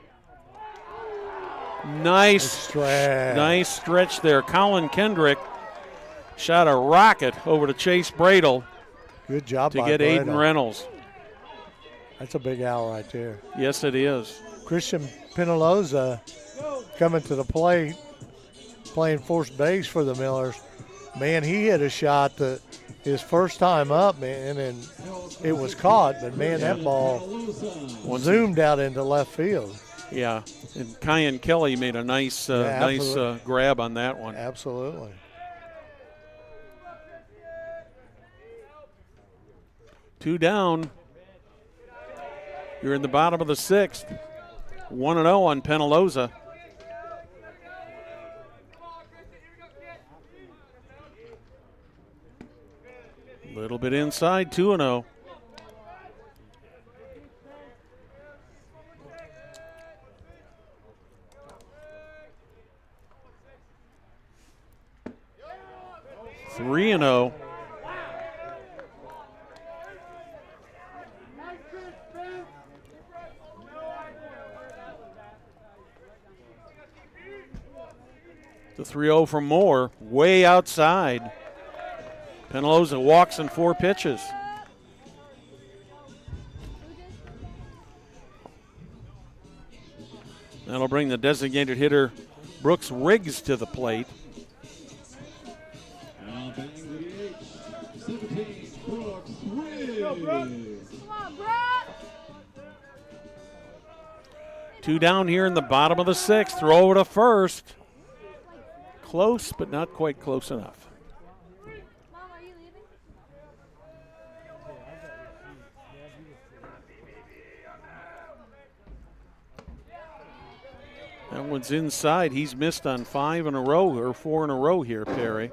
Nice stretch there. Colin Kendrick shot a rocket over to Chase Bradle. Good job to by get Bradle. Aiden Reynolds. That's a big out right there. Yes, it is. Christian Penaloza coming to the plate, playing first base for the Millers. Man, he hit a shot that his first time up, man, and it was caught. But, man, that ball zoomed out into left field. Yeah, and Kyan Kelly made a nice grab on that one. Absolutely. Two down. You're in the bottom of the 6th. 1-0 on Penaloza. Little bit inside, 2-0. Three and 0. The 3-0 from Moore, way outside. Penaloza walks in 4 pitches. That'll bring the designated hitter Brooks Riggs to the plate. Now batting to the H, 17, Brooks Riggs. Come on, Brett. 2 down here in the bottom of the 6th. Throw over to first. Close, but not quite close enough. Mom, are you leaving? That one's inside. He's missed on 5 in a row, or 4 in a row here, Perry.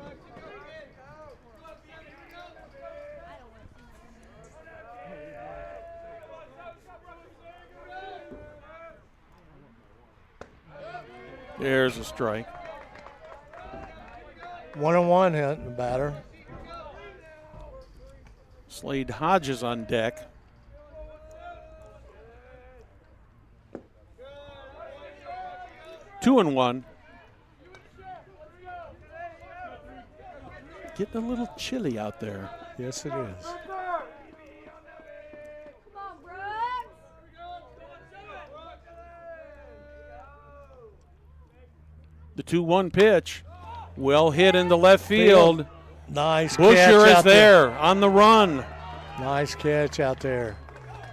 There's a strike. 1-1 hit the batter. Slade Hodges on deck. Two and 1. Getting a little chilly out there. Yes, it is. Come on, Brett. The 2-1 pitch. Well hit into left field. Nice Busher catch is out there on the run. Nice catch out there.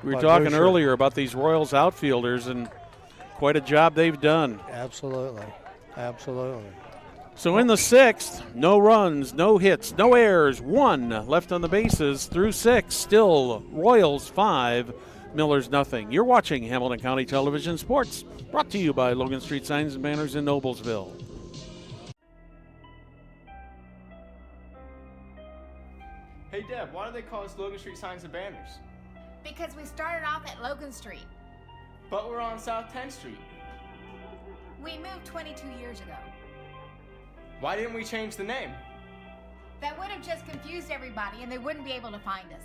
We were by talking Busher. earlier about these Royals outfielders, and quite a job they've done. Absolutely. Absolutely. So in the 6th, no runs, no hits, no errors, 1 left on the bases through 6. Still Royals 5, Millers nothing. You're watching Hamilton County Television Sports, brought to you by Logan Street Signs and Banners in Noblesville. Hey Deb, why do they call us Logan Street Signs and Banners? Because we started off at Logan Street. But we're on South 10th Street. We moved 22 years ago. Why didn't we change the name? That would have just confused everybody and they wouldn't be able to find us.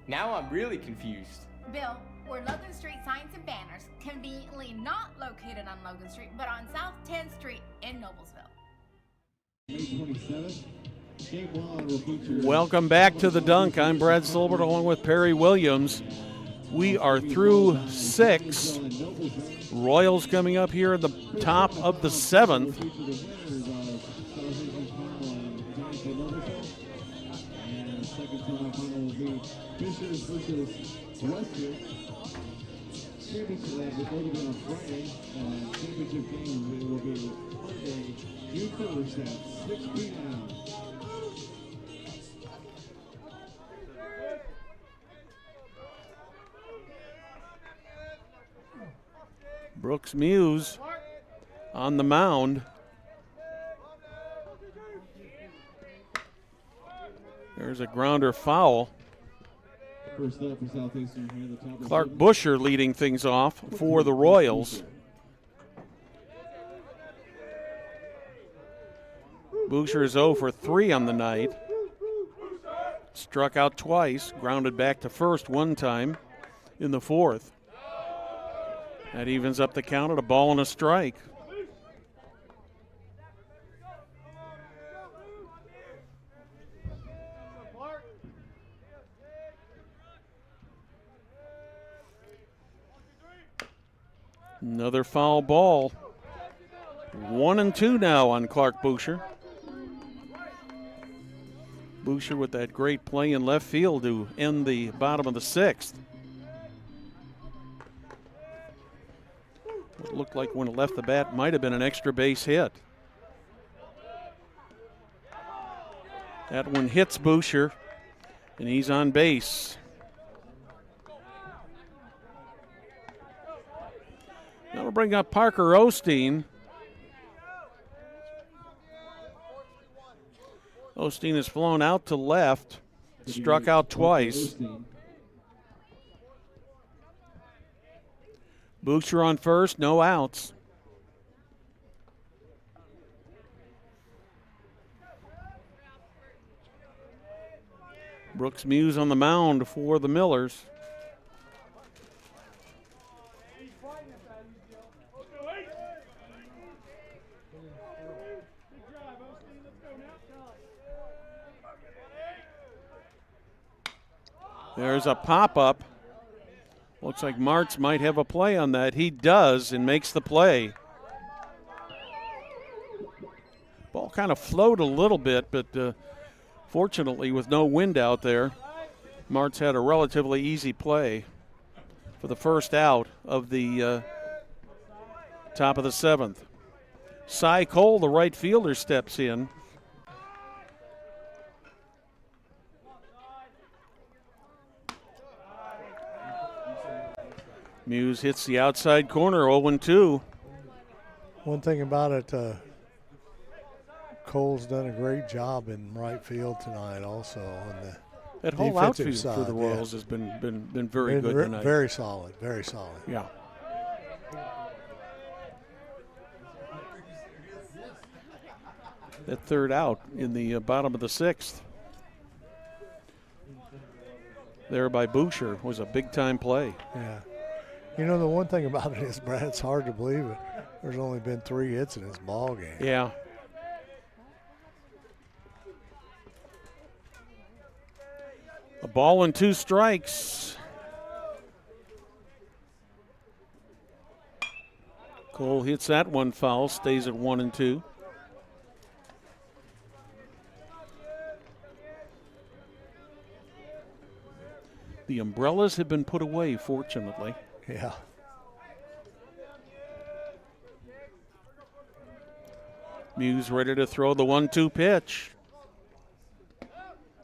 Now I'm really confused. Bill, we're Logan Street Signs and Banners, conveniently not located on Logan Street, but on South 10th Street in Noblesville. May 27th. Game 1 will feature Welcome back to the Dunk. I'm Brad Silbert along with Perry Williams. We are through 6. Royals coming up here at the top of the 7th. And second semifinal will be Fishers versus Western. Championship will be on Friday, and championship game will be Monday, June 1st at 6 p.m. Brooks Muse on the mound. There's a grounder foul. First up for Southeastern here, the top of Clark the Busher leading things off for the Royals. Busher is 0 for 3 on the night. Struck out twice, grounded back to first one time in the fourth. That evens up the count at a ball and a strike. Another foul ball. 1-2 now on Clark Busher. Busher with that great play in left field to end the bottom of the sixth. It looked like when it left the bat might have been an extra base hit. That one hits Busher, and he's on base. That'll bring up Parker Osteen. Osteen has flown out to left, struck out twice. Busher on first, no outs. Brooks Muse on the mound for the Millers. There's a pop-up. Looks like Martz might have a play on that. He does and makes the play. Ball kind of floated a little bit, but fortunately with no wind out there, Martz had a relatively easy play for the first out of the top of the seventh. Cy Cole, the right fielder, steps in. Muse hits the outside corner, 0-2. One thing about it, Cole's done a great job in right field tonight also. On the that whole outfield side, for the Royals has been very good tonight. Very solid, very solid. Yeah. That third out in the bottom of the sixth there by Busher was a big-time play. Yeah. You know, the one thing about it is, Brad, it's hard to believe it. There's only been 3 hits in this ball game. Yeah. A ball and 2 strikes. Cole hits that one foul, stays at 1-2. The umbrellas have been put away, fortunately. Yeah. Muse ready to throw the 1-2 pitch.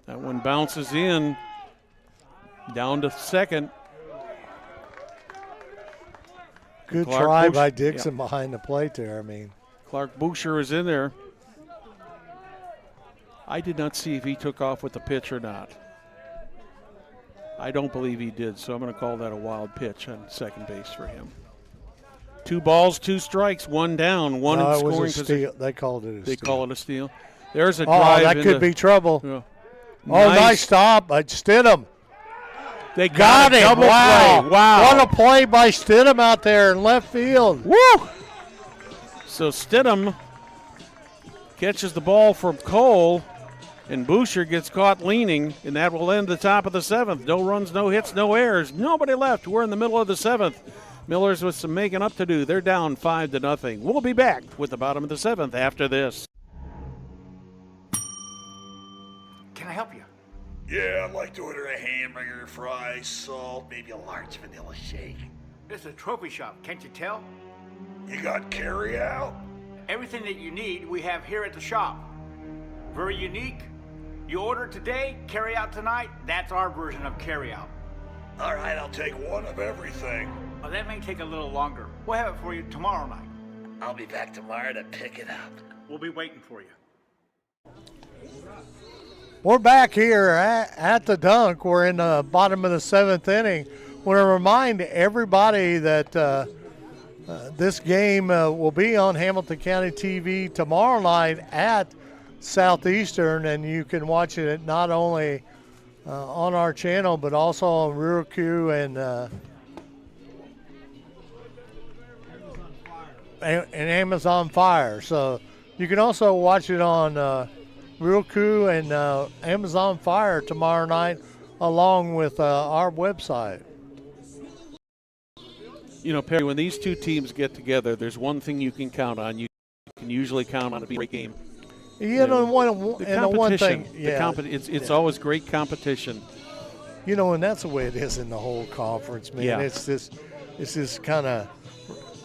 That one bounces in, down to second. Good Clark try Bush, by Dixon behind the plate there. I mean, Clark Busher is in there. I did not see if he took off with the pitch or not. I don't believe he did, so I'm going to call that a wild pitch on second base for him. 2 balls, 2 strikes, 1 down, 1 in scoring position. They called it a steal. They call it a steal. There's a drive. Oh, that could be trouble. Yeah. Oh, nice stop by Stidham. They got it. Wow. Play. Wow. What a play by Stidham out there in left field. Woo! So Stidham catches the ball from Cole, and Busher gets caught leaning, and that will end the top of the 7th. No runs, no hits, no errors. Nobody left. We're in the middle of the 7th. Millers with some making up to do. They're down 5-0. We'll be back with the bottom of the 7th after this. Can I help you? Yeah, I'd like to order a hamburger, fries, salt, maybe a large vanilla shake. This is a trophy shop, can't you tell? You got carry out? Everything that you need, we have here at the shop. Very unique. You order today, carry out tonight. That's our version of carry out. All right, I'll take one of everything. Well, that may take a little longer. We'll have it for you tomorrow night. I'll be back tomorrow to pick it up. We'll be waiting for you. We're back here at the dunk. We're in the bottom of the 7th inning. I want to remind everybody that this game will be on Hamilton County TV tomorrow night at Southeastern, and you can watch it not only on our channel but also on Roku and Amazon Fire. So you can also watch it on Roku and Amazon Fire tomorrow night, along with our website. You know, Perry, when these two teams get together, there's one thing you can count on. You can usually count on it being a great game. You know, one thing, yeah, it's always great competition. You know, and that's the way it is in the whole conference, man. Yeah. It's this kind of,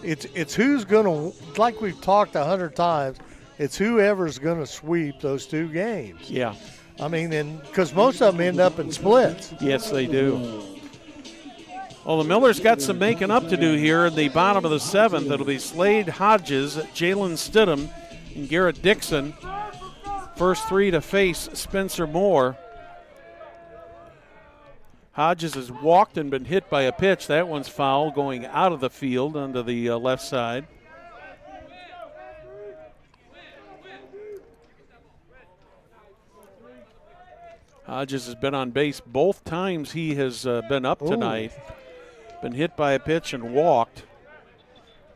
it's who's going to, like we've talked 100 times, it's whoever's going to sweep those two games. Yeah. I mean, and because most of them end up in splits. Yes, they do. Well, the Millers got some making up to do here in the bottom of the 7th. It'll be Slade Hodges, Jalen Stidham, and Garrett Dixon. First three to face Spencer Moore. Hodges has walked and been hit by a pitch. That one's foul, going out of the field onto the left side. Hodges has been on base both times he has been up tonight. Been hit by a pitch and walked.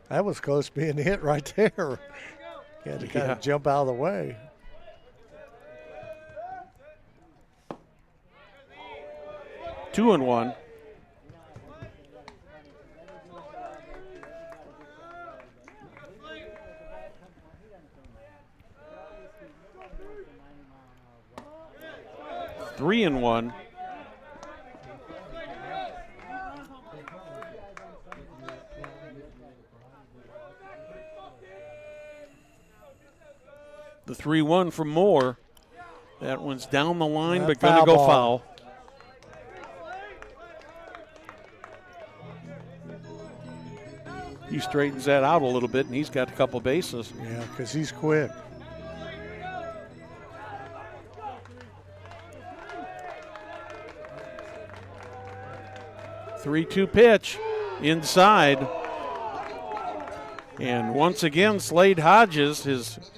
That was close to being hit right there. He had to kind of jump out of the way. Two and one. Three and one. The 3-1 from Moore. That one's down the line, but going to go foul. He straightens that out a little bit, and he's got a couple bases. Yeah, because he's quick. Three-two pitch inside. And once again, Slade Hodges has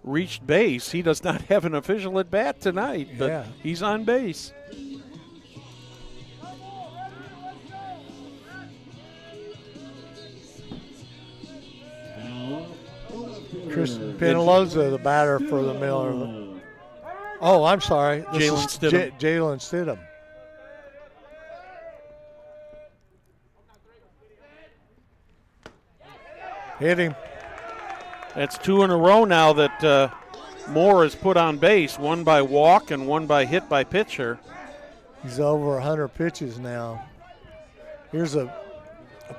reached base. He does not have an official at bat tonight, but he's on base. Chris Penaloza, the batter for the Miller. Oh, I'm sorry. Jalen Stidham. Jalen Stidham. Hit him. That's two in a row now that Moore has put on base, one by walk and one by hit by pitcher. He's over 100 pitches now. Here's a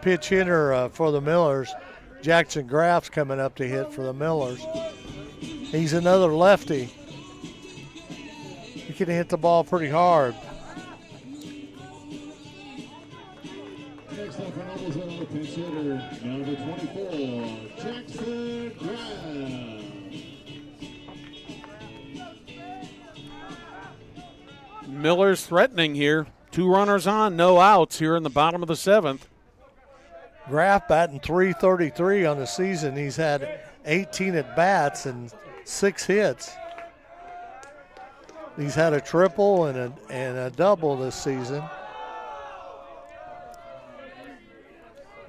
pitch hitter for the Millers. Jackson Graff's coming up to hit for the Millers. He's another lefty. He can hit the ball pretty hard. Next up for Noblesville, pitch hitter, number 24, Jackson Graff. Miller's threatening here. Two runners on, no outs here in the bottom of the 7th. Graff batting .333 on the season. He's had 18 at-bats and 6 hits. He's had a triple and a double this season.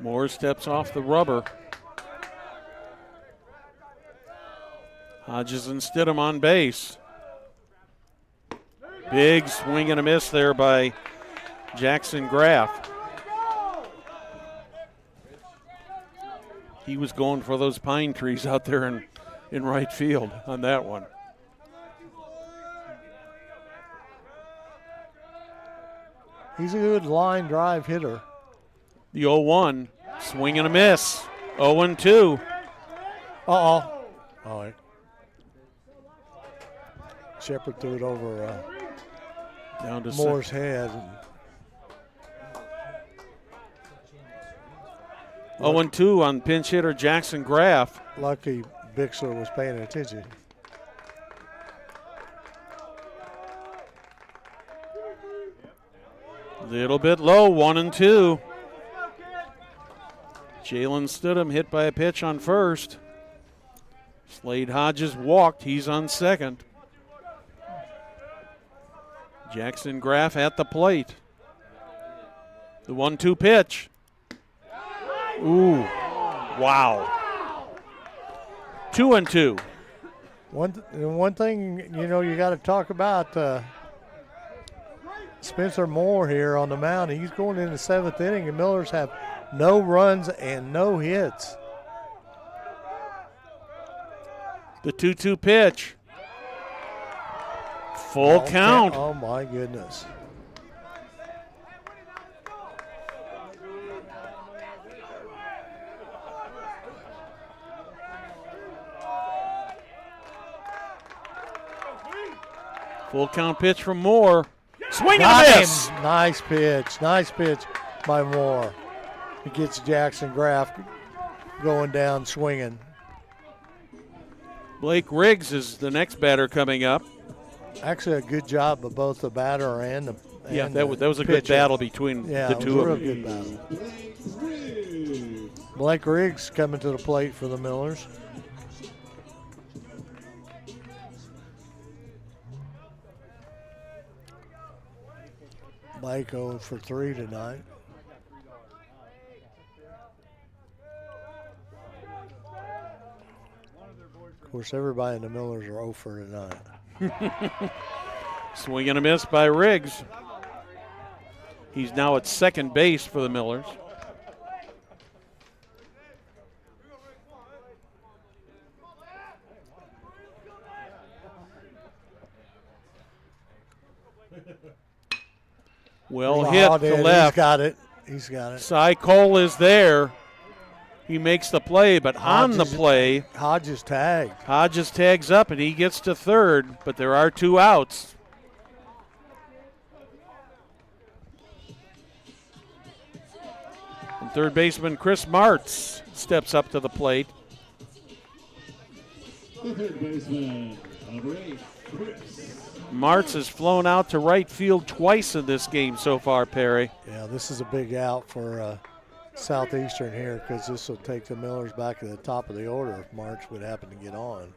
Moore steps off the rubber. Hodges and Stidham on base. Big swing and a miss there by Jackson Graff. He was going for those pine trees out there in right field on that one. He's a good line drive hitter. The 0-1, swing and a miss. 0-2. Uh-oh. All right. Shepard threw it over down to Moore's head. 0-2 on pinch hitter Jackson Graff. Lucky Bixler was paying attention. Little bit low, 1-2. Jalen Stidham hit by a pitch on first. Slade Hodges walked. He's on second. Jackson Graff at the plate. The 1-2 pitch. Ooh, wow. 2-2. One thing, you got to talk about Spencer Moore here on the mound. He's going in the 7th inning, and Millers have no runs and no hits. The 2-2 pitch. Full count. Oh, my goodness. Full count pitch from Moore. Swing and a miss. Nice pitch. Nice pitch by Moore. He gets Jackson Graff going down swinging. Blake Riggs is the next batter coming up. Actually, a good job of both the batter and the that was a good battle between the two of them. Good battle. Blake Riggs coming to the plate for the Millers. Blake 0 for 3 tonight. Of course, everybody in the Millers are 0 for tonight. Swing and a miss by Riggs. He's now at second base for the Millers. Well hit to left. He's got it. Cy Cole is there. He makes the play, but on the play, Hodges tagged. Hodges tags up, and he gets to third, but there are 2 outs. And third baseman Chris Martz steps up to the plate. The third baseman, number 8, Chris. Martz has flown out to right field twice in this game so far, Perry. Yeah, this is a big out for Southeastern here, because this will take the Millers back to the top of the order if March would happen to get on.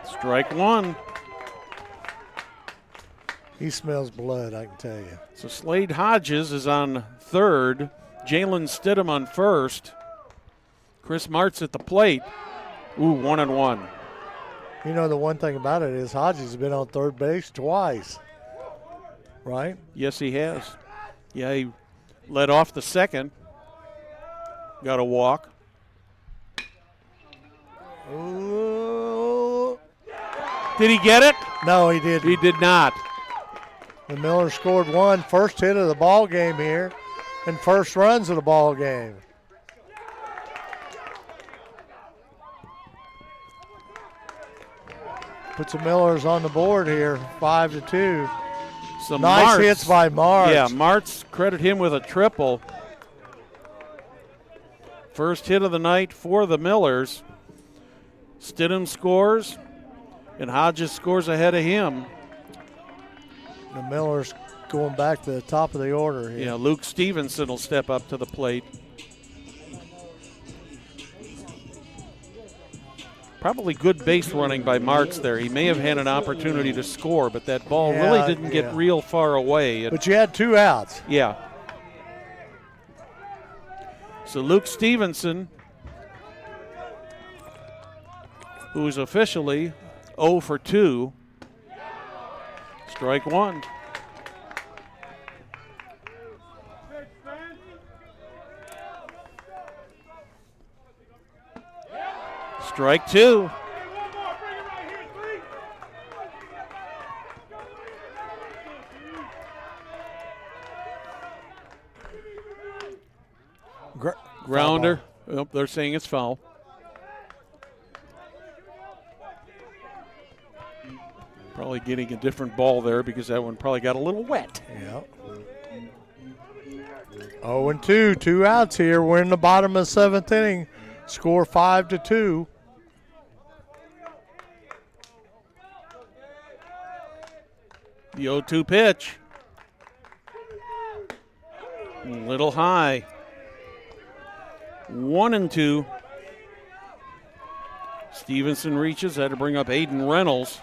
Strike one. He smells blood, I can tell you. So Slade Hodges is on third. Jalen Stidham on first. Chris Martz at the plate. Ooh, 1-1. You know, the one thing about it is Hodges has been on third base twice, right? Yes, he has. Yeah, he led off the second. Got a walk. Ooh. Did he get it? No, he didn't. He did not. The Millers scored one, first hit of the ball game here, and first runs of the ball game. Puts the Millers on the board here, 5-2. Some nice Martz. hits by Martz. Yeah, Martz, credit him with a triple. First hit of the night for the Millers. Stidham scores, and Hodges scores ahead of him. The Millers going back to the top of the order here. Yeah, Luke Stevenson will step up to the plate. Probably good base running by Martz there. He may have had an opportunity to score, but that ball really didn't get real far away. But you had 2 outs. Yeah. So Luke Stevenson, who's officially 0 for 2. Strike one. Strike two. Grounder. Oh, they're saying it's foul. Probably getting a different ball there because that one probably got a little wet. Yeah. 0-2, 2 outs here. We're in the bottom of the 7th inning. Score 5-2. The 0-2 pitch. A little high. 1-2. Stevenson reaches, had to bring up Aiden Reynolds.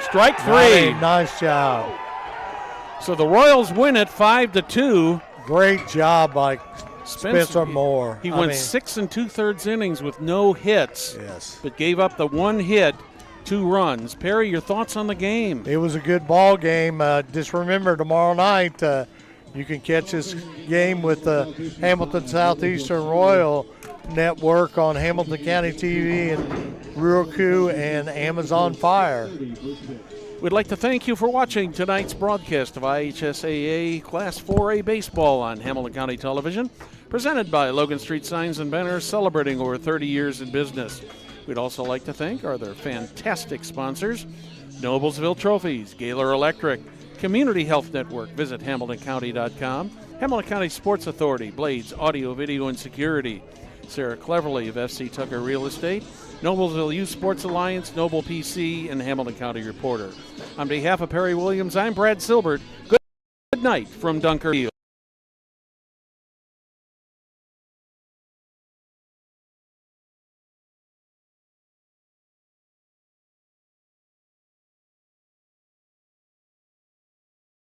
Strike three. Nice job. So the Royals win it 5-2. Great job by Spencer Moore. He went 6 2/3 innings with no hits. Yes. But gave up the one hit, 2 runs. Perry, your thoughts on the game? It was a good ball game. Just remember, tomorrow night you can catch this game with the Hamilton Southeastern Royal Network on Hamilton County TV and Roku and Amazon Fire. We'd like to thank you for watching tonight's broadcast of IHSAA Class 4A Baseball on Hamilton County Television, presented by Logan Street Signs and Banners, celebrating over 30 years in business. We'd also like to thank our other fantastic sponsors, Noblesville Trophies, Gaylor Electric, Community Health Network, visit HamiltonCounty.com, Hamilton County Sports Authority, Blades Audio, Video, and Security, Sarah Cleverly of FC Tucker Real Estate, Noblesville Youth Sports Alliance, Noble PC, and Hamilton County Reporter. On behalf of Perry Williams, I'm Brad Silbert. Good night from Dunker Field.